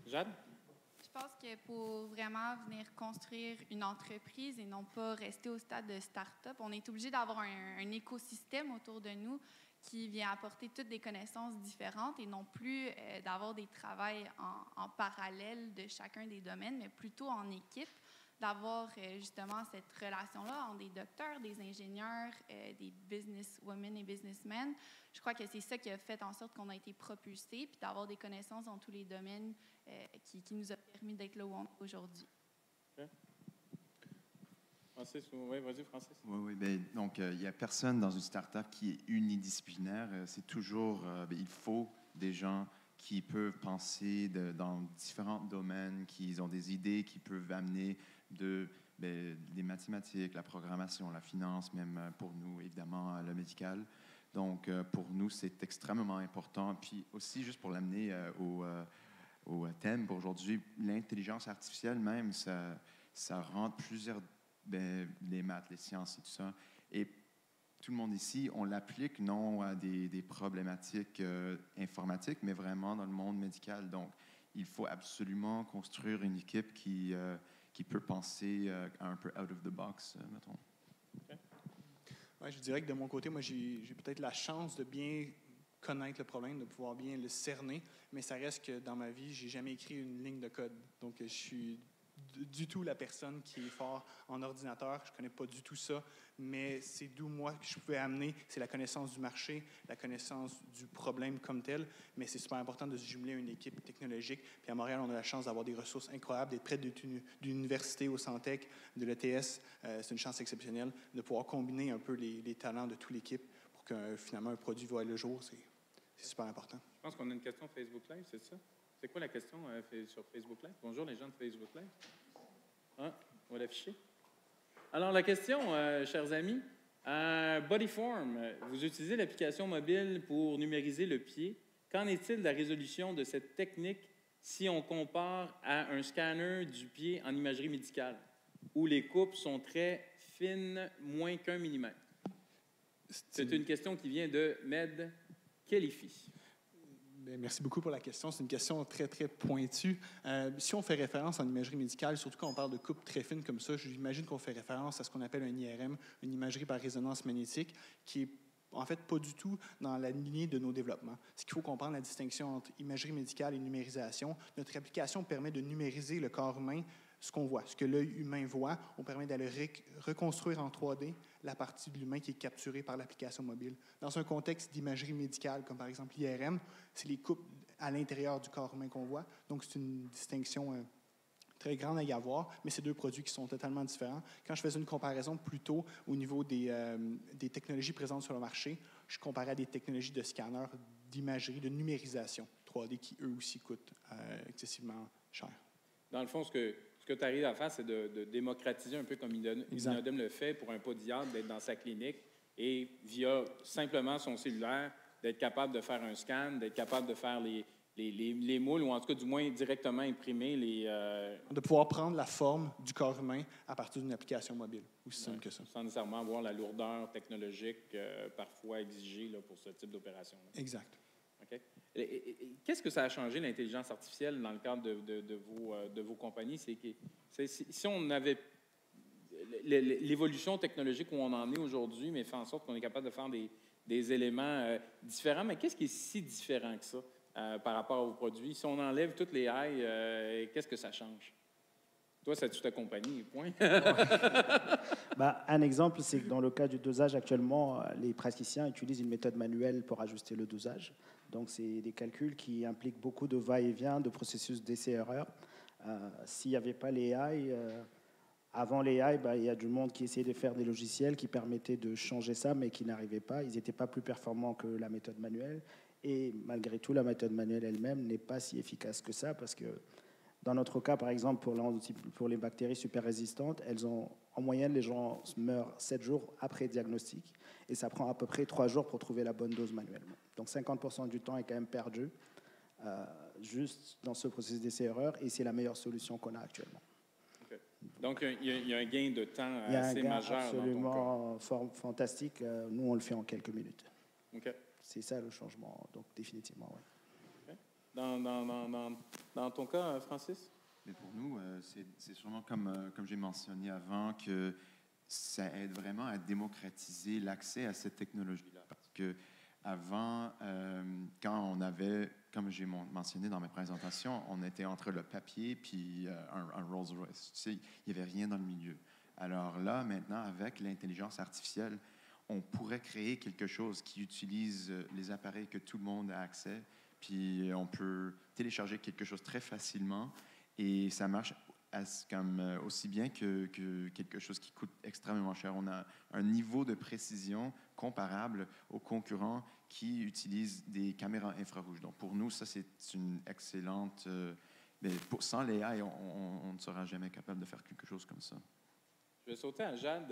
S2: Jade?
S6: Je pense que pour vraiment venir construire une entreprise et non pas rester au stade de start-up, on est obligé d'avoir un écosystème autour de nous qui vient apporter toutes des connaissances différentes et non plus d'avoir des travails en parallèle de chacun des domaines, mais plutôt en équipe, d'avoir justement cette relation-là entre des docteurs, des ingénieurs, des businesswomen et businessmen. Je crois que c'est ça qui a fait en sorte qu'on a été propulsés, puis d'avoir des connaissances dans tous les domaines qui nous a permis d'être là où on est aujourd'hui.
S2: Okay. Francis, oui, vas-y, Francis.
S5: Oui, donc il n'y a personne dans une start-up qui est unidisciplinaire. C'est toujours, il faut des gens qui peuvent penser dans différents domaines, qui ont des idées, qui peuvent amener des mathématiques, la programmation, la finance, même pour nous, évidemment, le médical. Donc, pour nous, c'est extrêmement important. Puis aussi, juste pour l'amener au thème pour aujourd'hui, l'intelligence artificielle même, ça rentre plusieurs, les maths, les sciences et tout ça. Et tout le monde ici, on l'applique non à des problématiques informatiques, mais vraiment dans le monde médical. Donc, il faut absolument construire une équipe qui peut penser un peu out of the box, mettons.
S2: Okay.
S4: Ouais, je dirais que de mon côté, moi, j'ai peut-être la chance de bien connaître le problème, de pouvoir bien le cerner, mais ça reste que dans ma vie, j'ai jamais écrit une ligne de code. Donc, je suis du tout la personne qui est fort en ordinateur. Je connais pas du tout ça, mais c'est d'où moi que je pouvais amener, c'est la connaissance du marché, la connaissance du problème comme tel, mais c'est super important de se jumeler à une équipe technologique. Puis à Montréal, on a la chance d'avoir des ressources incroyables, d'être près d'une université au Syntec, de l'ETS. C'est une chance exceptionnelle de pouvoir combiner un peu les talents de toute l'équipe pour que finalement un produit voie le jour. c'est super important.
S2: Je pense qu'on a une question Facebook Live, c'est ça? C'est quoi la question sur Facebook Live? Bonjour les gens de Facebook Live. Ah, on va l'afficher. Alors, la question, chers amis, Bodyform, vous utilisez l'application mobile pour numériser le pied. Qu'en est-il de la résolution de cette technique si on compare à un scanner du pied en imagerie médicale, où les coupes sont très fines, moins qu'1 millimètre? C'est une question qui vient de Med Khelifi.
S4: Merci beaucoup pour la question. C'est une question très, très pointue. Si on fait référence en imagerie médicale, surtout quand on parle de coupes très fines comme ça, j'imagine qu'on fait référence à ce qu'on appelle un IRM, une imagerie par résonance magnétique, qui est en fait pas du tout dans la lignée de nos développements. Ce qu'il faut comprendre, la distinction entre imagerie médicale et numérisation. Notre application permet de numériser le corps humain, ce qu'on voit, ce que l'œil humain voit. On permet d'aller reconstruire en 3D la partie de l'humain qui est capturée par l'application mobile. Dans un contexte d'imagerie médicale, comme par exemple l'IRM, c'est les coupes à l'intérieur du corps humain qu'on voit. Donc, c'est une distinction très grande à y avoir, mais c'est deux produits qui sont totalement différents. Quand je faisais une comparaison plutôt au niveau des technologies présentes sur le marché, je comparais à des technologies de scanner, d'imagerie, de numérisation 3D qui, eux aussi, coûtent excessivement cher.
S2: Dans le fond, ce que tu arrives à faire, c'est de démocratiser un peu comme Inodem le fait pour un podiatre, d'être dans sa clinique et via simplement son cellulaire, d'être capable de faire un scan, d'être capable de faire les moules ou en tout cas du moins directement imprimer les...
S4: De pouvoir prendre la forme du corps humain à partir d'une application mobile, aussi simple que ça.
S2: Sans nécessairement avoir la lourdeur technologique parfois exigée là, pour ce type d'opération.
S4: Exact.
S2: OK. Qu'est-ce que ça a changé, l'intelligence artificielle, dans le cadre de vos compagnies? Si on avait l'évolution technologique où on en est aujourd'hui, mais fait en sorte qu'on est capable de faire des éléments différents, mais qu'est-ce qui est si différent que ça par rapport à vos produits? Si on enlève toutes les haies, qu'est-ce que ça change? Toi, c'est toute ta compagnie, point.
S3: Un exemple, c'est que dans le cas du dosage, actuellement, les praticiens utilisent une méthode manuelle pour ajuster le dosage. Donc, c'est des calculs qui impliquent beaucoup de va-et-vient, de processus d'essai-erreur. S'il n'y avait pas les AI, avant les AI, il y a du monde qui essayait de faire des logiciels qui permettaient de changer ça, mais qui n'arrivaient pas. Ils n'étaient pas plus performants que la méthode manuelle. Et malgré tout, la méthode manuelle elle-même n'est pas si efficace que ça, parce que dans notre cas, par exemple, pour les bactéries super résistantes, en moyenne, les gens meurent 7 jours après diagnostic. Et ça prend à peu près 3 jours pour trouver la bonne dose manuellement. Donc 50% du temps est quand même perdu juste dans ce processus d'essai-erreur. Et c'est la meilleure solution qu'on a actuellement.
S2: Okay. Donc, il y a un gain de temps
S3: assez majeur. Il y a un gain
S2: majeur
S3: absolument fantastique. Nous, on le fait en quelques minutes.
S2: Okay.
S3: C'est ça le changement, donc définitivement, oui.
S2: Dans ton cas, Francis?
S5: Mais pour nous, c'est sûrement comme j'ai mentionné avant, que ça aide vraiment à démocratiser l'accès à cette technologie-là. Parce qu'avant, quand on avait, comme j'ai mentionné dans mes présentations, on était entre le papier puis un Rolls-Royce. Tu sais, il n'y avait rien dans le milieu. Alors là, maintenant, avec l'intelligence artificielle, on pourrait créer quelque chose qui utilise les appareils que tout le monde a accès, puis on peut télécharger quelque chose très facilement et ça marche comme aussi bien que quelque chose qui coûte extrêmement cher. On a un niveau de précision comparable aux concurrents qui utilisent des caméras infrarouges. Donc pour nous, ça c'est une excellente... sans les AI, on ne sera jamais capable de faire quelque chose comme ça.
S2: Je vais sauter à Jade.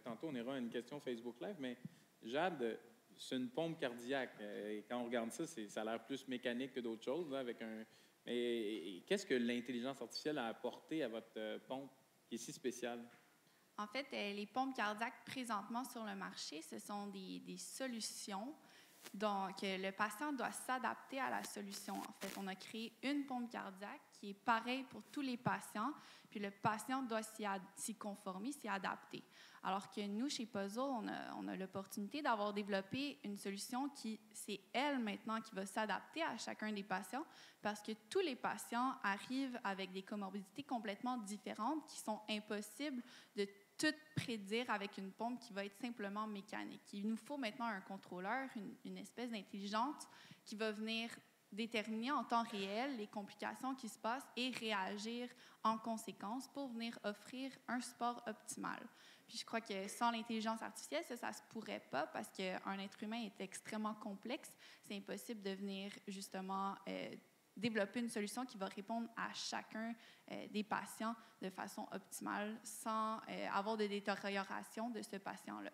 S2: Tantôt, on ira à une question Facebook Live, mais Jade, c'est une pompe cardiaque. Et quand on regarde ça, ça a l'air plus mécanique que d'autres choses. Là, mais qu'est-ce que l'intelligence artificielle a apporté à votre pompe qui est si spéciale?
S6: En fait, les pompes cardiaques présentement sur le marché, ce sont des solutions donc le patient doit s'adapter à la solution. En fait, on a créé une pompe cardiaque qui est pareille pour tous les patients, puis le patient doit s'y conformer, s'y adapter. Alors que nous, chez Puzzle, on a l'opportunité d'avoir développé une solution qui, c'est elle maintenant qui va s'adapter à chacun des patients, parce que tous les patients arrivent avec des comorbidités complètement différentes qui sont impossibles de tout prédire avec une pompe qui va être simplement mécanique. Il nous faut maintenant un contrôleur, une espèce d'intelligence qui va venir déterminer en temps réel les complications qui se passent et réagir en conséquence pour venir offrir un support optimal. Puis je crois que sans l'intelligence artificielle, ça se pourrait pas parce qu'un être humain est extrêmement complexe. C'est impossible de venir justement développer une solution qui va répondre à chacun des patients de façon optimale sans avoir de détérioration de ce patient-là.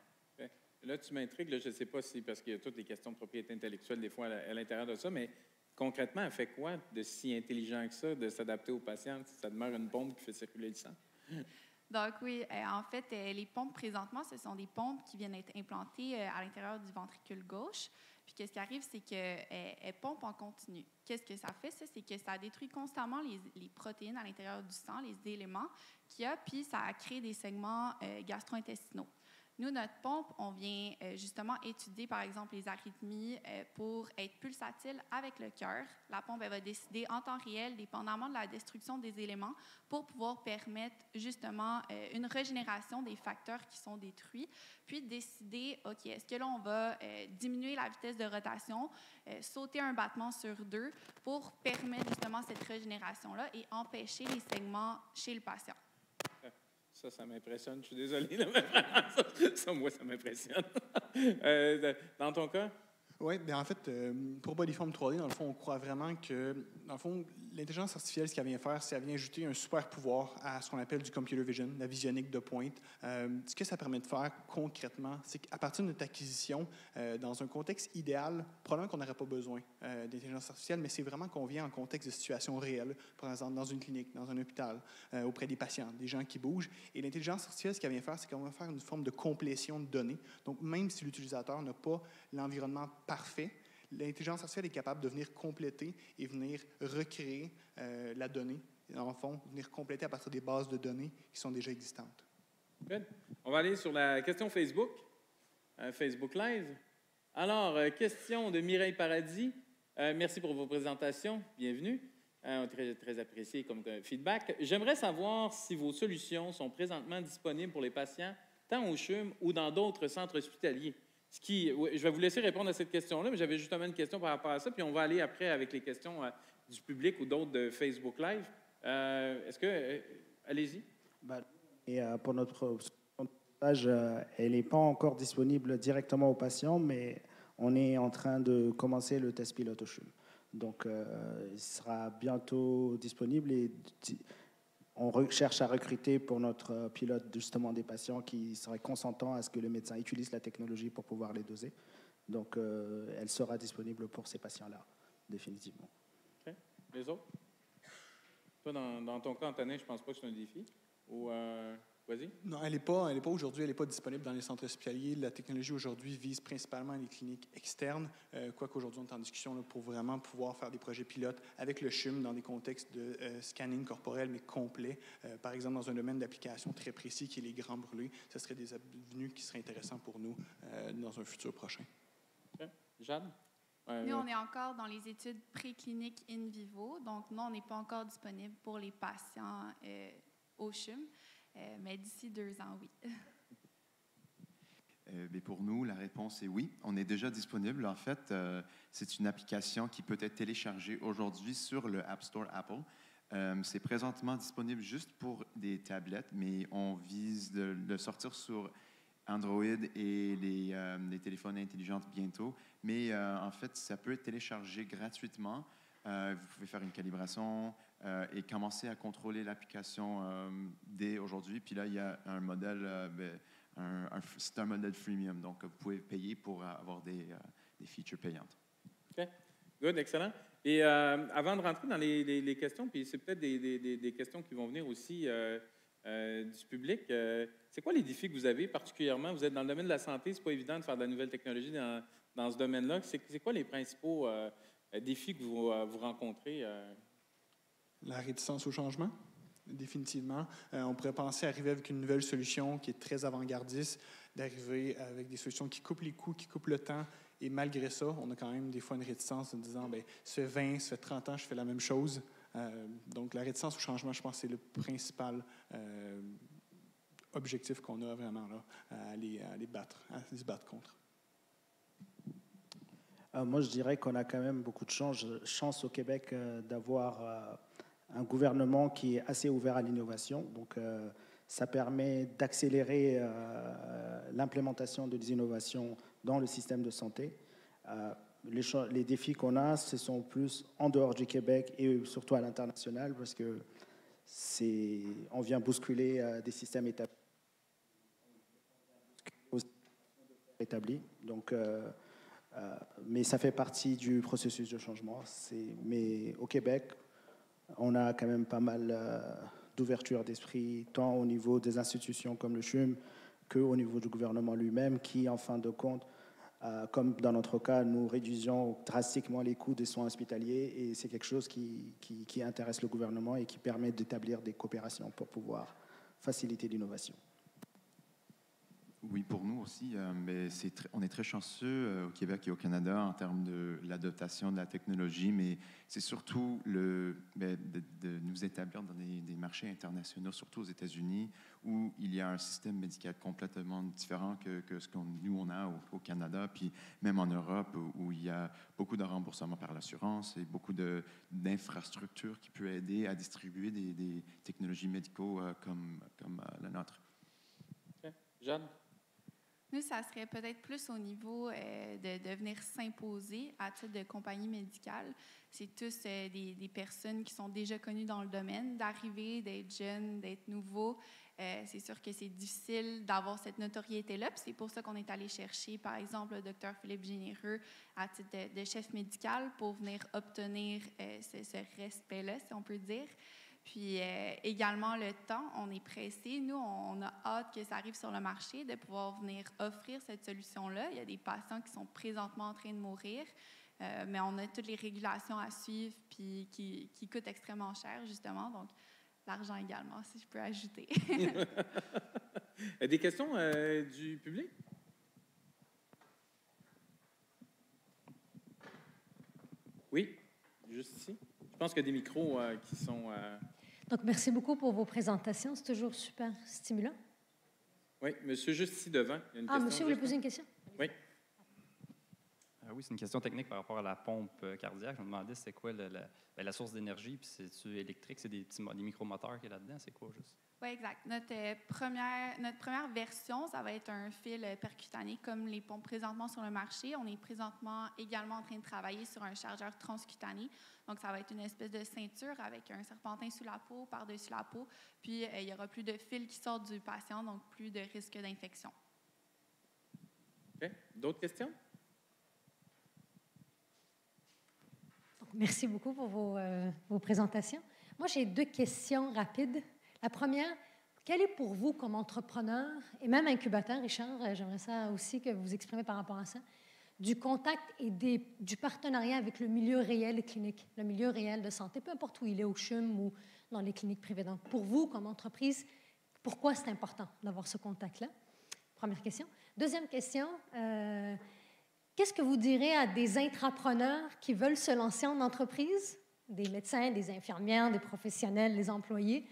S2: Là, tu m'intrigues, je ne sais pas si, parce qu'il y a toutes les questions de propriété intellectuelle des fois à l'intérieur de ça, mais concrètement, elle fait quoi de si intelligent que ça, de s'adapter aux patients? Ça demeure une pompe qui fait circuler le sang?
S6: Donc oui, en fait, les pompes présentement, ce sont des pompes qui viennent être implantées à l'intérieur du ventricule gauche. Puis qu'est-ce qui arrive, c'est qu'elle pompe en continu. Qu'est-ce que ça fait, ça? C'est que ça détruit constamment les protéines à l'intérieur du sang, les éléments qu'il y a, puis ça crée des segments gastro-intestinaux. Nous, notre pompe, on vient justement étudier, par exemple, les arythmies pour être pulsatile avec le cœur. La pompe, elle va décider en temps réel, dépendamment de la destruction des éléments, pour pouvoir permettre justement une régénération des facteurs qui sont détruits, puis décider, OK, est-ce que là, on va diminuer la vitesse de rotation, sauter un battement sur 2 pour permettre justement cette régénération-là et empêcher les segments chez le patient.
S2: Ça m'impressionne. Je suis désolé. Moi, ça m'impressionne. Dans ton cas?
S4: Oui, bien en fait, pour Bodyform 3D, dans le fond, on croit vraiment que, dans le fond, l'intelligence artificielle, ce qu'elle vient faire, c'est qu'elle vient ajouter un super pouvoir à ce qu'on appelle du computer vision, la visionique de pointe. Ce que ça permet de faire concrètement, c'est qu'à partir de notre acquisition, dans un contexte idéal, probablement qu'on n'aurait pas besoin d'intelligence artificielle, mais c'est vraiment qu'on vient en contexte de situation réelle, par exemple dans une clinique, dans un hôpital, auprès des patients, des gens qui bougent. Et l'intelligence artificielle, ce qu'elle vient faire, c'est qu'on va faire une forme de complétion de données. Donc, même si l'utilisateur n'a pas l'environnement parfait, l'intelligence artificielle est capable de venir compléter et venir recréer la donnée, dans le fond, venir compléter à partir des bases de données qui sont déjà existantes.
S2: Good. On va aller sur la question Facebook, Facebook Live. Alors, question de Mireille Paradis. Merci pour vos présentations. Bienvenue. Très, très apprécié comme feedback. J'aimerais savoir si vos solutions sont présentement disponibles pour les patients, tant au CHUM ou dans d'autres centres hospitaliers. Je vais vous laisser répondre à cette question-là, mais j'avais justement une question par rapport à ça, puis on va aller après avec les questions du public ou d'autres de Facebook Live. Allez-y.
S3: Et pour notre stage, elle n'est pas encore disponible directement aux patients, mais on est en train de commencer le test pilote au CHUM. Donc, il sera bientôt disponible et on cherche à recruter pour notre pilote justement des patients qui seraient consentants à ce que le médecin utilise la technologie pour pouvoir les doser. Donc, elle sera disponible pour ces patients-là, définitivement.
S2: OK. Les autres? Toi, dans ton cas, Antonin, je ne pense pas que c'est un défi. Ou, vas-y.
S4: Non, elle n'est pas aujourd'hui, elle n'est pas disponible dans les centres hospitaliers. La technologie aujourd'hui vise principalement les cliniques externes, quoique aujourd'hui on est en discussion là, pour vraiment pouvoir faire des projets pilotes avec le CHUM dans des contextes de scanning corporel, mais complet. Par exemple, dans un domaine d'application très précis qui est les grands brûlés, ce seraient des avenues qui seraient intéressantes pour nous dans un futur prochain.
S2: Okay. Jade?
S6: Nous, on est encore dans les études précliniques in vivo, donc non, on n'est pas encore disponible pour les patients au CHUM. Mais d'ici 2 ans, oui.
S5: Mais pour nous, la réponse est oui. On est déjà disponible. En fait, c'est une application qui peut être téléchargée aujourd'hui sur le App Store Apple. C'est présentement disponible juste pour des tablettes, mais on vise de le sortir sur Android et les téléphones intelligents bientôt. Mais en fait, ça peut être téléchargé gratuitement. Vous pouvez faire une calibration et commencer à contrôler l'application dès aujourd'hui. Puis là, il y a un modèle, c'est un modèle freemium, donc vous pouvez payer pour avoir des features payantes.
S2: OK. Good, excellent. Et avant de rentrer dans les questions, puis c'est peut-être des questions qui vont venir aussi du public, c'est quoi les défis que vous avez particulièrement? Vous êtes dans le domaine de la santé, c'est pas évident de faire de la nouvelle technologie dans ce domaine-là. C'est quoi les principaux défis que vous rencontrez?
S4: La réticence au changement, définitivement. On pourrait penser arriver avec une nouvelle solution qui est très avant-gardiste, d'arriver avec des solutions qui coupent les coûts, qui coupent le temps. Et malgré ça, on a quand même des fois une réticence en disant, bien, ça fait 20, ça fait 30 ans, je fais la même chose. Donc, la réticence au changement, je pense, c'est le principal objectif qu'on a vraiment là, à se battre contre.
S3: Moi, je dirais qu'on a quand même beaucoup de chance au Québec d'avoir un gouvernement qui est assez ouvert à l'innovation. Donc, Ça permet d'accélérer l'implémentation des innovations dans le système de santé. Les défis qu'on a, ce sont plus en dehors du Québec et surtout à l'international, parce que on vient bousculer des systèmes établis. Donc, mais ça fait partie du processus de changement. Mais au Québec, on a quand même pas mal d'ouverture d'esprit, tant au niveau des institutions comme le CHUM qu'au niveau du gouvernement lui-même, qui, en fin de compte, comme dans notre cas, nous réduisons drastiquement les coûts des soins hospitaliers, et c'est quelque chose qui intéresse le gouvernement et qui permet d'établir des coopérations pour pouvoir faciliter l'innovation.
S5: Oui, pour nous aussi, mais on est très chanceux au Québec et au Canada en termes de l'adaptation de la technologie, mais c'est surtout de nous établir dans des marchés internationaux, surtout aux États-Unis, où il y a un système médical complètement différent que ce que nous, on a au Canada, puis même en Europe, où il y a beaucoup de remboursements par l'assurance et beaucoup d'infrastructures qui peuvent aider à distribuer des technologies médicaux comme la nôtre.
S2: Okay. Jeanne?
S6: Nous, ça serait peut-être plus au niveau de venir s'imposer à titre de compagnie médicale. C'est tous des personnes qui sont déjà connues dans le domaine, d'arriver, d'être jeunes, d'être nouveaux. C'est sûr que c'est difficile d'avoir cette notoriété-là. Puis c'est pour ça qu'on est allé chercher, par exemple, le Dr Philippe Généreux à titre de chef médical pour venir obtenir ce respect-là, si on peut dire. Puis également, le temps, on est pressé. Nous, on a hâte que ça arrive sur le marché, de pouvoir venir offrir cette solution-là. Il y a des patients qui sont présentement en train de mourir, mais on a toutes les régulations à suivre puis qui coûtent extrêmement cher, justement. Donc, l'argent également, si je peux ajouter.
S2: Des questions du public? Oui, juste ici. Je pense qu'il y a des micros qui sont...
S7: Donc, merci beaucoup pour vos présentations. C'est toujours super stimulant.
S2: Oui, monsieur, juste ici devant. Il y a une question,
S7: monsieur, vous voulez poser une question?
S2: Oui.
S8: Oui, c'est une question technique par rapport à la pompe cardiaque. Je me demandais c'est quoi la source d'énergie, puis c'est-tu électrique, c'est des micromoteurs qui est là-dedans, c'est quoi juste?
S6: Oui, exact. Notre première version, ça va être un fil percutané comme les pompes présentement sur le marché. On est présentement également en train de travailler sur un chargeur transcutané. Donc, ça va être une espèce de ceinture avec un serpentin sous la peau, par-dessus la peau. Puis, il n'y aura plus de fil qui sort du patient, donc plus de risque d'infection.
S2: OK. D'autres questions?
S7: Merci beaucoup pour vos présentations. Moi, j'ai 2 questions rapides. La première, quel est pour vous, comme entrepreneur et même incubateur, Richard, j'aimerais ça aussi que vous exprimez par rapport à ça, du contact et du partenariat avec le milieu réel clinique, le milieu réel de santé, peu importe où il est, au CHUM ou dans les cliniques privées. Donc, pour vous, comme entreprise, pourquoi c'est important d'avoir ce contact-là? Première question. Deuxième question, qu'est-ce que vous direz à des intrapreneurs qui veulent se lancer en entreprise, des médecins, des infirmières, des professionnels, des employés,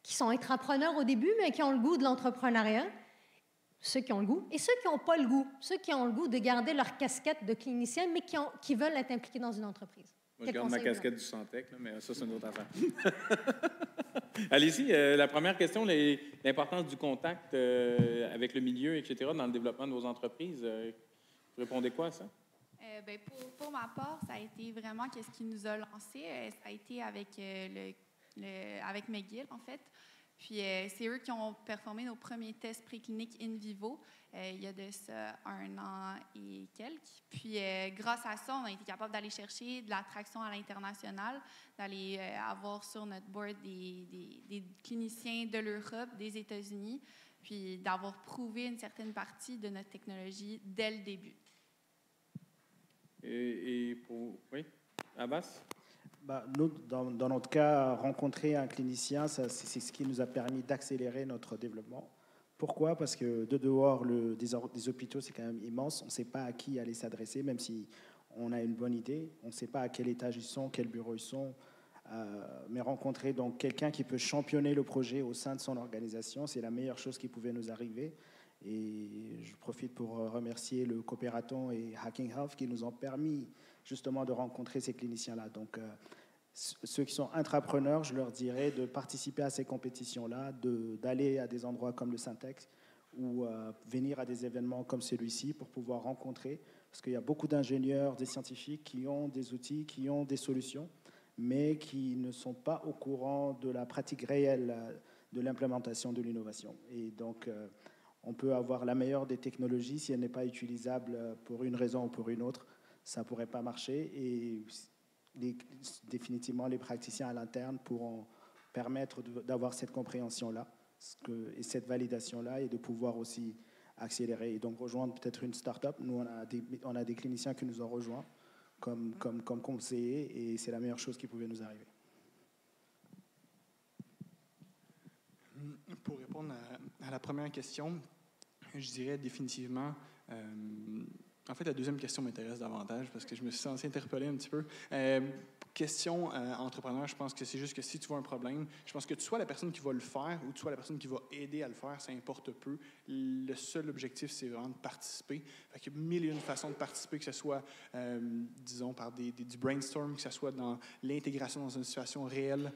S7: qui sont intrapreneurs au début, mais qui ont le goût de l'entrepreneuriat, ceux qui ont le goût, et ceux qui n'ont pas le goût, ceux qui ont le goût de garder leur casquette de clinicien, mais qui veulent être impliqués dans une entreprise?
S2: Moi, je garde ma casquette du Santec, là, mais ça, c'est une autre affaire. Allez-y, la première question, l'importance du contact avec le milieu, etc., dans le développement de vos entreprises. Vous répondez quoi à ça?
S6: Pour ma part, ça a été vraiment qu'est-ce qui nous a lancé. Ça a été avec avec McGill, en fait. Puis, c'est eux qui ont performé nos premiers tests précliniques in vivo il y a de ça 1 an et quelques. Puis, grâce à ça, on a été capable d'aller chercher de l'attraction à l'international, d'aller avoir sur notre board des cliniciens de l'Europe, des États-Unis, puis d'avoir prouvé une certaine partie de notre technologie dès le début.
S2: Oui, Abbas?
S3: Nous, dans notre cas, rencontrer un clinicien, c'est ce qui nous a permis d'accélérer notre développement. Pourquoi? Parce que de dehors, des hôpitaux, c'est quand même immense. On ne sait pas à qui aller s'adresser, même si on a une bonne idée. On ne sait pas à quel étage ils sont, quel bureau ils sont. Mais rencontrer donc quelqu'un qui peut championner le projet au sein de son organisation, c'est la meilleure chose qui pouvait nous arriver. Et je profite pour remercier le Coopératon et Hacking Health qui nous ont permis justement de rencontrer ces cliniciens-là. Donc, Ceux qui sont intrapreneurs, je leur dirais de participer à ces compétitions-là, d'aller à des endroits comme le Syntex ou venir à des événements comme celui-ci pour pouvoir rencontrer, parce qu'il y a beaucoup d'ingénieurs, des scientifiques qui ont des outils, qui ont des solutions, mais qui ne sont pas au courant de la pratique réelle de l'implémentation de l'innovation. Et donc, on peut avoir la meilleure des technologies, si elle n'est pas utilisable pour une raison ou pour une autre, ça ne pourrait pas marcher. Et définitivement, les praticiens à l'interne pourront permettre d'avoir cette compréhension-là et cette validation-là et de pouvoir aussi accélérer et donc rejoindre peut-être une start-up. Nous, on a des cliniciens qui nous ont rejoints comme conseillers et c'est la meilleure chose qui pouvait nous arriver.
S4: Pour répondre à la première question, je dirais définitivement... en fait, la deuxième question m'intéresse davantage parce que je me suis senti interpellé un petit peu. Question entrepreneur, je pense que c'est juste que si tu vois un problème, je pense que tu sois la personne qui va le faire ou tu sois la personne qui va aider à le faire, ça importe peu. Le seul objectif, c'est vraiment de participer. Il y a mille et une façons de participer, que ce soit, disons, par du brainstorm, que ce soit dans l'intégration dans une situation réelle.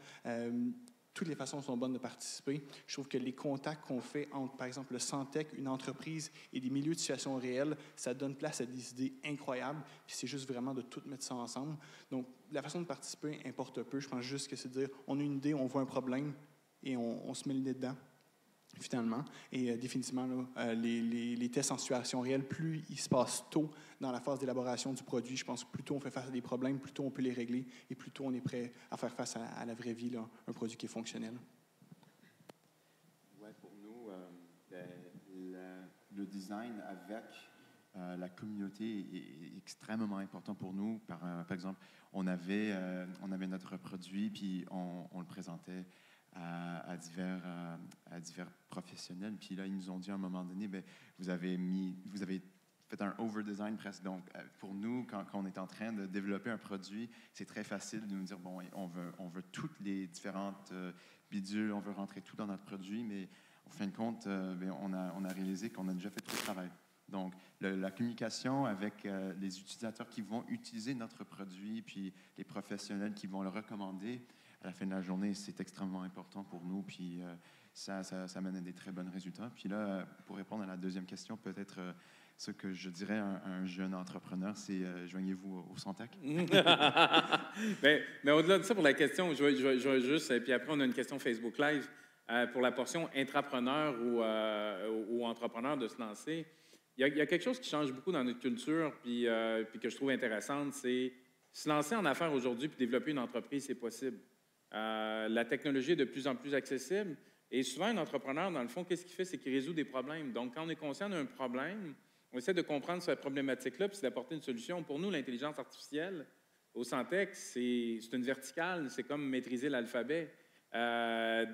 S4: Toutes les façons sont bonnes de participer. Je trouve que les contacts qu'on fait entre, par exemple, le Santec, une entreprise et des milieux de situation réelle, ça donne place à des idées incroyables. Puis c'est juste vraiment de tout mettre ça ensemble. Donc, la façon de participer importe peu. Je pense juste que c'est de dire, on a une idée, on voit un problème et on se met le nez dedans, finalement. Et définitivement, là, les tests en situation réelle, plus ils se passent tôt dans la phase d'élaboration du produit, je pense que plus tôt on fait face à des problèmes, plus tôt on peut les régler et plus tôt on est prêt à faire face à la vraie vie, là, un produit qui est fonctionnel.
S5: Oui, pour nous, le design avec la communauté est extrêmement important pour nous. Par exemple, on avait notre produit, puis on le présentait à divers professionnels. Puis là, ils nous ont dit à un moment donné, bien, vous avez fait un over-design presque. Donc, pour nous, quand on est en train de développer un produit, c'est très facile de nous dire, bon, on veut toutes les différentes bidules, on veut rentrer tout dans notre produit, mais en fin de compte, bien, on a réalisé qu'on a déjà fait tout le travail. Donc, la communication avec les utilisateurs qui vont utiliser notre produit, puis les professionnels qui vont le recommander, à la fin de la journée, c'est extrêmement important pour nous, puis ça mène à des très bons résultats. Puis là, pour répondre à la deuxième question, peut-être ce que je dirais à un jeune entrepreneur, c'est joignez-vous au Santec.
S2: mais au-delà de ça, pour la question, je vais juste, puis après, on a une question Facebook Live pour la portion intrapreneur ou entrepreneur de se lancer. Il y a quelque chose qui change beaucoup dans notre culture, puis que je trouve intéressante, c'est se lancer en affaires aujourd'hui puis développer une entreprise, c'est possible. La technologie est de plus en plus accessible. Et souvent, un entrepreneur, dans le fond, qu'est-ce qu'il fait? C'est qu'il résout des problèmes. Donc, quand on est conscient d'un problème, on essaie de comprendre cette problématique-là puis d'apporter une solution. Pour nous, l'intelligence artificielle, au Santec, c'est une verticale. C'est comme maîtriser l'alphabet.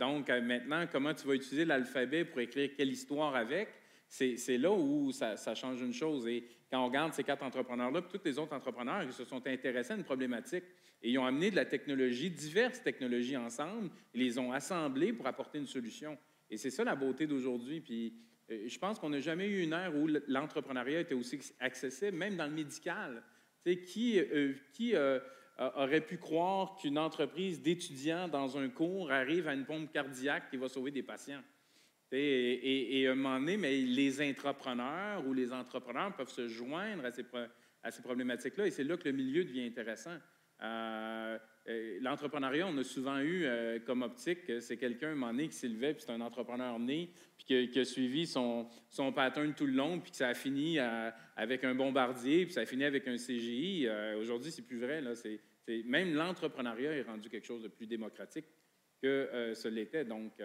S2: Donc, maintenant, comment tu vas utiliser l'alphabet pour écrire quelle histoire avec? C'est là où ça change une chose. Et quand on regarde ces 4 entrepreneurs-là, puis tous les autres entrepreneurs, ils se sont intéressés à une problématique et ils ont amené de la technologie, diverses technologies ensemble, ils les ont assemblées pour apporter une solution. Et c'est ça la beauté d'aujourd'hui. Puis je pense qu'on n'a jamais eu une ère où l'entrepreneuriat était aussi accessible, même dans le médical. Tu sais, qui aurait pu croire qu'une entreprise d'étudiants dans un cours arrive à une pompe cardiaque qui va sauver des patients? Et à un moment donné, mais les intrapreneurs ou les entrepreneurs peuvent se joindre à ces problématiques-là, et c'est là que le milieu devient intéressant. L'entrepreneuriat, on a souvent eu comme optique, c'est quelqu'un, à un moment donné, qui s'élevait, puis c'est un entrepreneur né, puis qui a suivi son pattern tout le long, puis que ça a fini avec un bombardier, puis ça a fini avec un CGI. Aujourd'hui, c'est plus vrai. Là, même l'entrepreneuriat est rendu quelque chose de plus démocratique que ce l'était. Donc,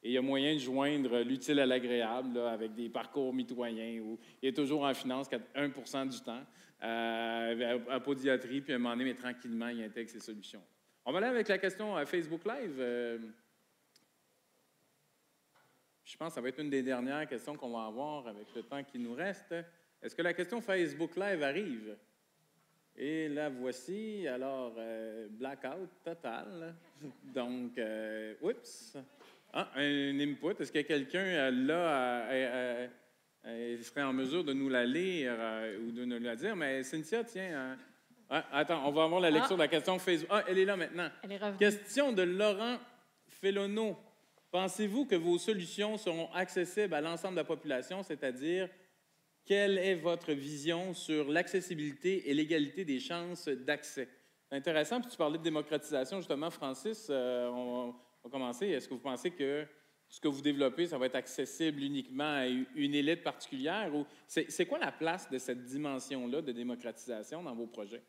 S2: et il y a moyen de joindre l'utile à l'agréable là, avec des parcours mitoyens où il est toujours en finance 1% du temps, à podiatrie, puis à un moment donné, mais tranquillement, il intègre ses solutions. On va aller avec la question à Facebook Live. Je pense que ça va être une des dernières questions qu'on va avoir avec le temps qui nous reste. Est-ce que la question Facebook Live arrive? Et la voici. Alors, blackout total. Donc, oups. Ah, un input. Est-ce que quelqu'un là serait en mesure de nous la lire ou de nous la dire? Mais Cynthia, tiens, Ouais, attends, on va avoir la lecture de la question Facebook. Ah, elle est là maintenant.
S7: Elle est revenue.
S2: Question de Laurent Fellono. Pensez-vous que vos solutions seront accessibles à l'ensemble de la population, c'est-à-dire quelle est votre vision sur l'accessibilité et l'égalité des chances d'accès? C'est intéressant, puis tu parlais de démocratisation, justement, Francis. On va commencer. Est-ce que vous pensez que ce que vous développez, ça va être accessible uniquement à une élite particulière? Ou c'est quoi la place de cette dimension-là de démocratisation dans vos projets?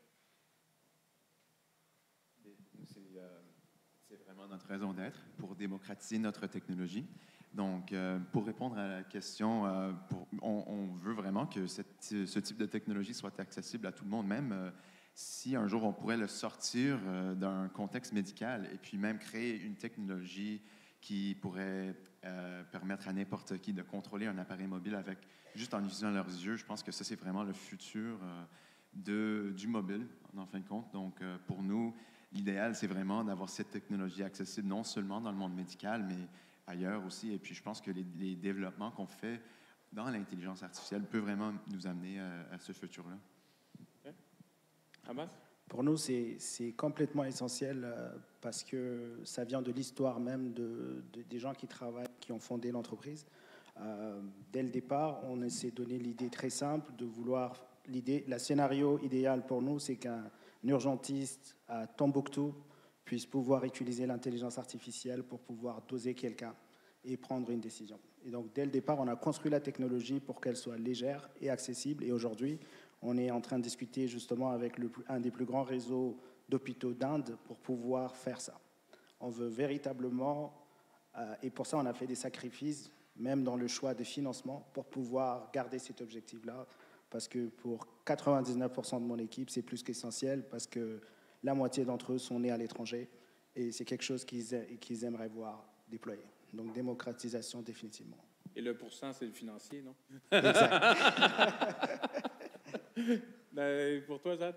S5: C'est vraiment notre raison d'être pour démocratiser notre technologie. Donc, pour répondre à la question, on veut vraiment que ce type de technologie soit accessible à tout le monde, même si un jour on pourrait le sortir d'un contexte médical et puis même créer une technologie qui pourrait permettre à n'importe qui de contrôler un appareil mobile juste en utilisant leurs yeux. Je pense que ça, c'est vraiment le futur du mobile, en fin de compte. Donc, pour nous, l'idéal, c'est vraiment d'avoir cette technologie accessible non seulement dans le monde médical, mais ailleurs aussi. Et puis, je pense que les développements qu'on fait dans l'intelligence artificielle peuvent vraiment nous amener à ce futur-là.
S2: Okay. Abbas?
S3: Pour nous, c'est complètement essentiel parce que ça vient de l'histoire même des gens qui travaillent, qui ont fondé l'entreprise. Dès le départ, on s'est donné l'idée très simple de vouloir... Le scénario idéal pour nous, c'est qu'un urgentiste à Tombouctou puisse pouvoir utiliser l'intelligence artificielle pour pouvoir doser quelqu'un et prendre une décision. Et donc, dès le départ, on a construit la technologie pour qu'elle soit légère et accessible. Et aujourd'hui, on est en train de discuter justement avec un des plus grands réseaux d'hôpitaux d'Inde pour pouvoir faire ça. On veut véritablement, et pour ça, on a fait des sacrifices, même dans le choix des financements, pour pouvoir garder cet objectif-là. Parce que pour 99% de mon équipe, c'est plus qu'essentiel, parce que la moitié d'entre eux sont nés à l'étranger, et c'est quelque chose qu'ils aimeraient voir déployé. Donc, démocratisation, définitivement.
S2: Et le pourcent, c'est le financier, non?
S3: Exact.
S2: Pour toi, Jade?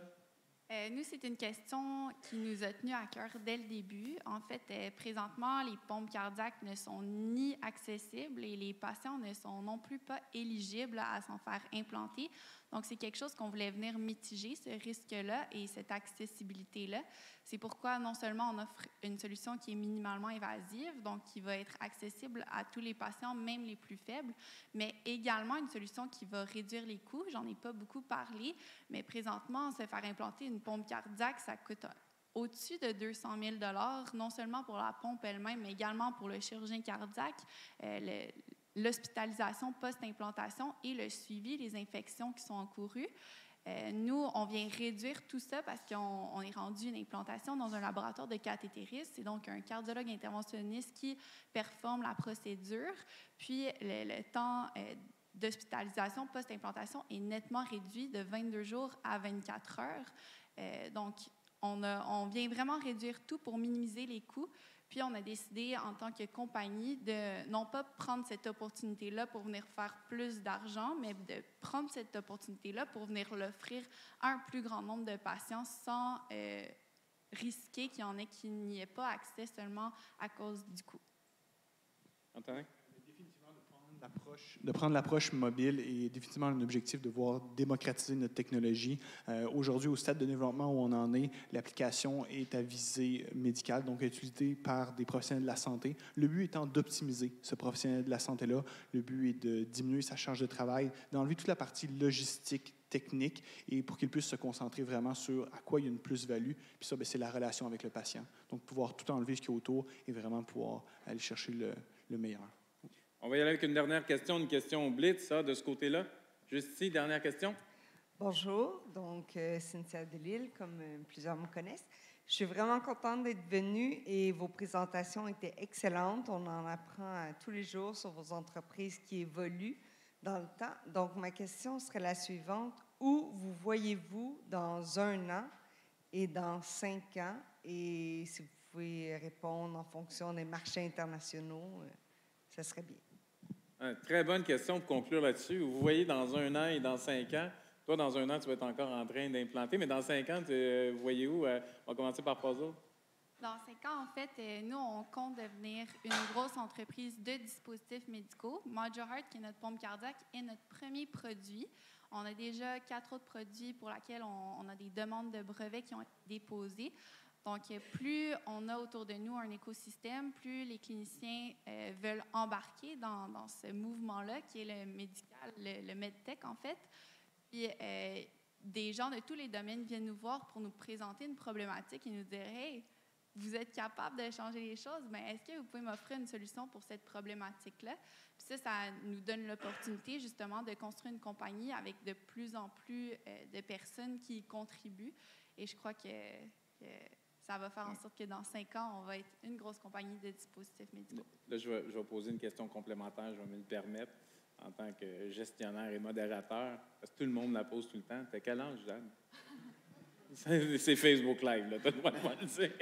S6: Nous, c'est une question qui nous a tenus à cœur dès le début. En fait, présentement, les pompes cardiaques ne sont ni accessibles et les patients ne sont non plus pas éligibles à s'en faire implanter. Donc, c'est quelque chose qu'on voulait venir mitiger, ce risque-là et cette accessibilité-là. C'est pourquoi non seulement on offre une solution qui est minimalement invasive, donc qui va être accessible à tous les patients, même les plus faibles, mais également une solution qui va réduire les coûts. J'en ai pas beaucoup parlé, mais présentement, se faire implanter une pompe cardiaque, ça coûte au-dessus de 200 000 $, non seulement pour la pompe elle-même, mais également pour le chirurgien cardiaque, l'hospitalisation post-implantation et le suivi, les infections qui sont encourues. Nous, on vient réduire tout ça parce qu'on est rendu une implantation dans un laboratoire de cathétérisme. C'est donc un cardiologue interventionniste qui performe la procédure. Puis, le temps d'hospitalisation post-implantation est nettement réduit de 22 jours à 24 heures. Donc, on vient vraiment réduire tout pour minimiser les coûts. Puis, on a décidé, en tant que compagnie, de non pas prendre cette opportunité-là pour venir faire plus d'argent, mais de prendre cette opportunité-là pour venir l'offrir à un plus grand nombre de patients sans risquer qu'il y en ait qui n'y ait pas accès seulement à cause du coût.
S2: Antonin?
S4: De prendre l'approche mobile est définitivement un objectif de voir démocratiser notre technologie. Aujourd'hui, au stade de développement où on en est, l'application est à visée médicale, donc utilisée par des professionnels de la santé. Le but étant d'optimiser ce professionnel de la santé-là. Le but est de diminuer sa charge de travail, d'enlever toute la partie logistique, technique, et pour qu'il puisse se concentrer vraiment sur à quoi il y a une plus-value. Puis ça, c'est la relation avec le patient. Donc, pouvoir tout enlever ce qui est autour et vraiment pouvoir aller chercher le meilleur.
S2: On va y aller avec une dernière question, une question blitz, ça, de ce côté-là. Juste ici, dernière question.
S9: Bonjour, donc Cynthia Delille, comme plusieurs me connaissent. Je suis vraiment contente d'être venue et vos présentations étaient excellentes. On en apprend tous les jours sur vos entreprises qui évoluent dans le temps. Donc, ma question serait la suivante. Où vous voyez-vous dans 1 an et dans 5 ans? Et si vous pouvez répondre en fonction des marchés internationaux, ça serait bien.
S2: Très bonne question pour conclure là-dessus. Vous voyez dans 1 an et dans 5 ans, toi, dans 1 an, tu vas être encore en train d'implanter, mais dans 5 ans, vous voyez où? On va commencer par Puzzle.
S6: Dans 5 ans, en fait, nous, on compte devenir une grosse entreprise de dispositifs médicaux. Modular Heart, qui est notre pompe cardiaque, est notre premier produit. On a déjà 4 autres produits pour lesquels on a des demandes de brevets qui ont été déposées. Donc, plus on a autour de nous un écosystème, plus les cliniciens veulent embarquer dans ce mouvement-là, qui est le médical, le medtech, en fait. Puis, des gens de tous les domaines viennent nous voir pour nous présenter une problématique et nous dire « Hey, vous êtes capable de changer les choses, mais est-ce que vous pouvez m'offrir une solution pour cette problématique-là? » Puis ça nous donne l'opportunité, justement, de construire une compagnie avec de plus en plus de personnes qui y contribuent. Et je crois que ça va faire en sorte que dans 5 ans, on va être une grosse compagnie de dispositifs médicaux.
S2: Là, je vais poser une question complémentaire, je vais me le permettre, en tant que gestionnaire et modérateur, parce que tout le monde la pose tout le temps. T'as quel âge, Jeanne? C'est Facebook Live, là, t'as le droit de le dire.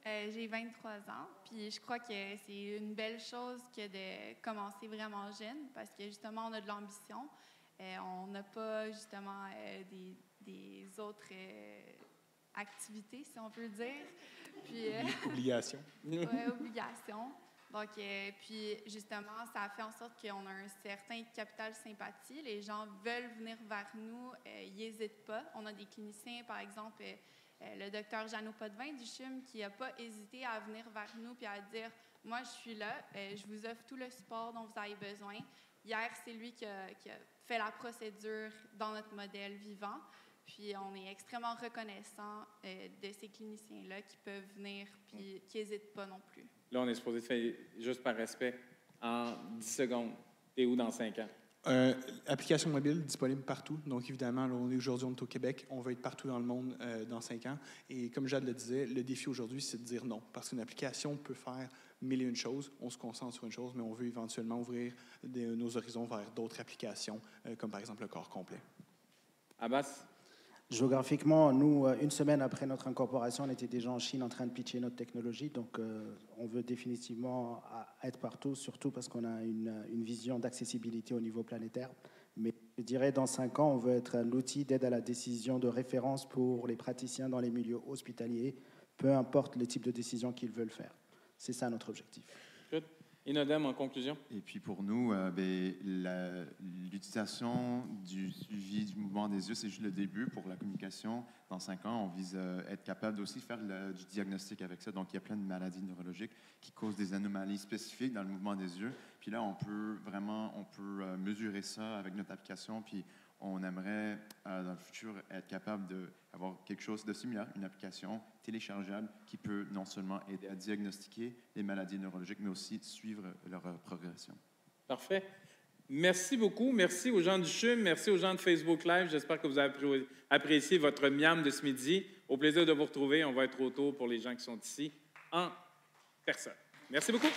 S6: J'ai 23 ans, puis je crois que c'est une belle chose que de commencer vraiment jeune, parce que justement, on a de l'ambition. On n'a pas justement des autres activités, si on peut dire. Puis,
S4: Obligation.
S6: Oui, obligation. Donc, puis justement, ça fait en sorte qu'on a un certain capital sympathie. Les gens veulent venir vers nous, ils n'hésitent pas. On a des cliniciens, par exemple, le docteur Jeannot Potvin du CHUM, qui n'a pas hésité à venir vers nous et à dire « Moi, je suis là, je vous offre tout le support dont vous avez besoin. » Hier, c'est lui qui a fait la procédure dans notre modèle vivant. Puis, on est extrêmement reconnaissant de ces cliniciens-là qui peuvent venir puis qui n'hésitent pas non plus.
S2: Là, on est supposé faire, juste par respect, en 10 secondes. T'es où dans 5 ans?
S4: Application mobile disponible partout. Donc, évidemment, là, aujourd'hui, on est au Québec. On va être partout dans le monde dans 5 ans. Et comme Jade le disait, le défi aujourd'hui, c'est de dire non. Parce qu'une application peut faire 1000 et une choses. On se concentre sur une chose, mais on veut éventuellement ouvrir nos horizons vers d'autres applications, comme par exemple le corps complet.
S2: Abbas?
S3: Géographiquement, nous, une semaine après notre incorporation, on était déjà en Chine en train de pitcher notre technologie. Donc, on veut définitivement être partout, surtout parce qu'on a une vision d'accessibilité au niveau planétaire. Mais je dirais, dans 5 ans, on veut être un outil d'aide à la décision de référence pour les praticiens dans les milieux hospitaliers, peu importe le type de décision qu'ils veulent faire. C'est ça notre objectif.
S2: Good. Inodem, en conclusion?
S5: Et puis pour nous, l'utilisation du suivi du mouvement des yeux, c'est juste le début pour la communication. Dans 5 ans, on vise à être capable d'aussi faire du diagnostic avec ça. Donc, il y a plein de maladies neurologiques qui causent des anomalies spécifiques dans le mouvement des yeux. Puis là, on peut mesurer ça avec notre application. Puis on aimerait, dans le futur, être capable d'avoir quelque chose de similaire, une application téléchargeable qui peut non seulement aider à diagnostiquer les maladies neurologiques, mais aussi suivre leur progression.
S2: Parfait. Merci beaucoup. Merci aux gens du CHUM. Merci aux gens de Facebook Live. J'espère que vous avez apprécié votre miam de ce midi. Au plaisir de vous retrouver. On va être autour pour les gens qui sont ici en personne. Merci beaucoup.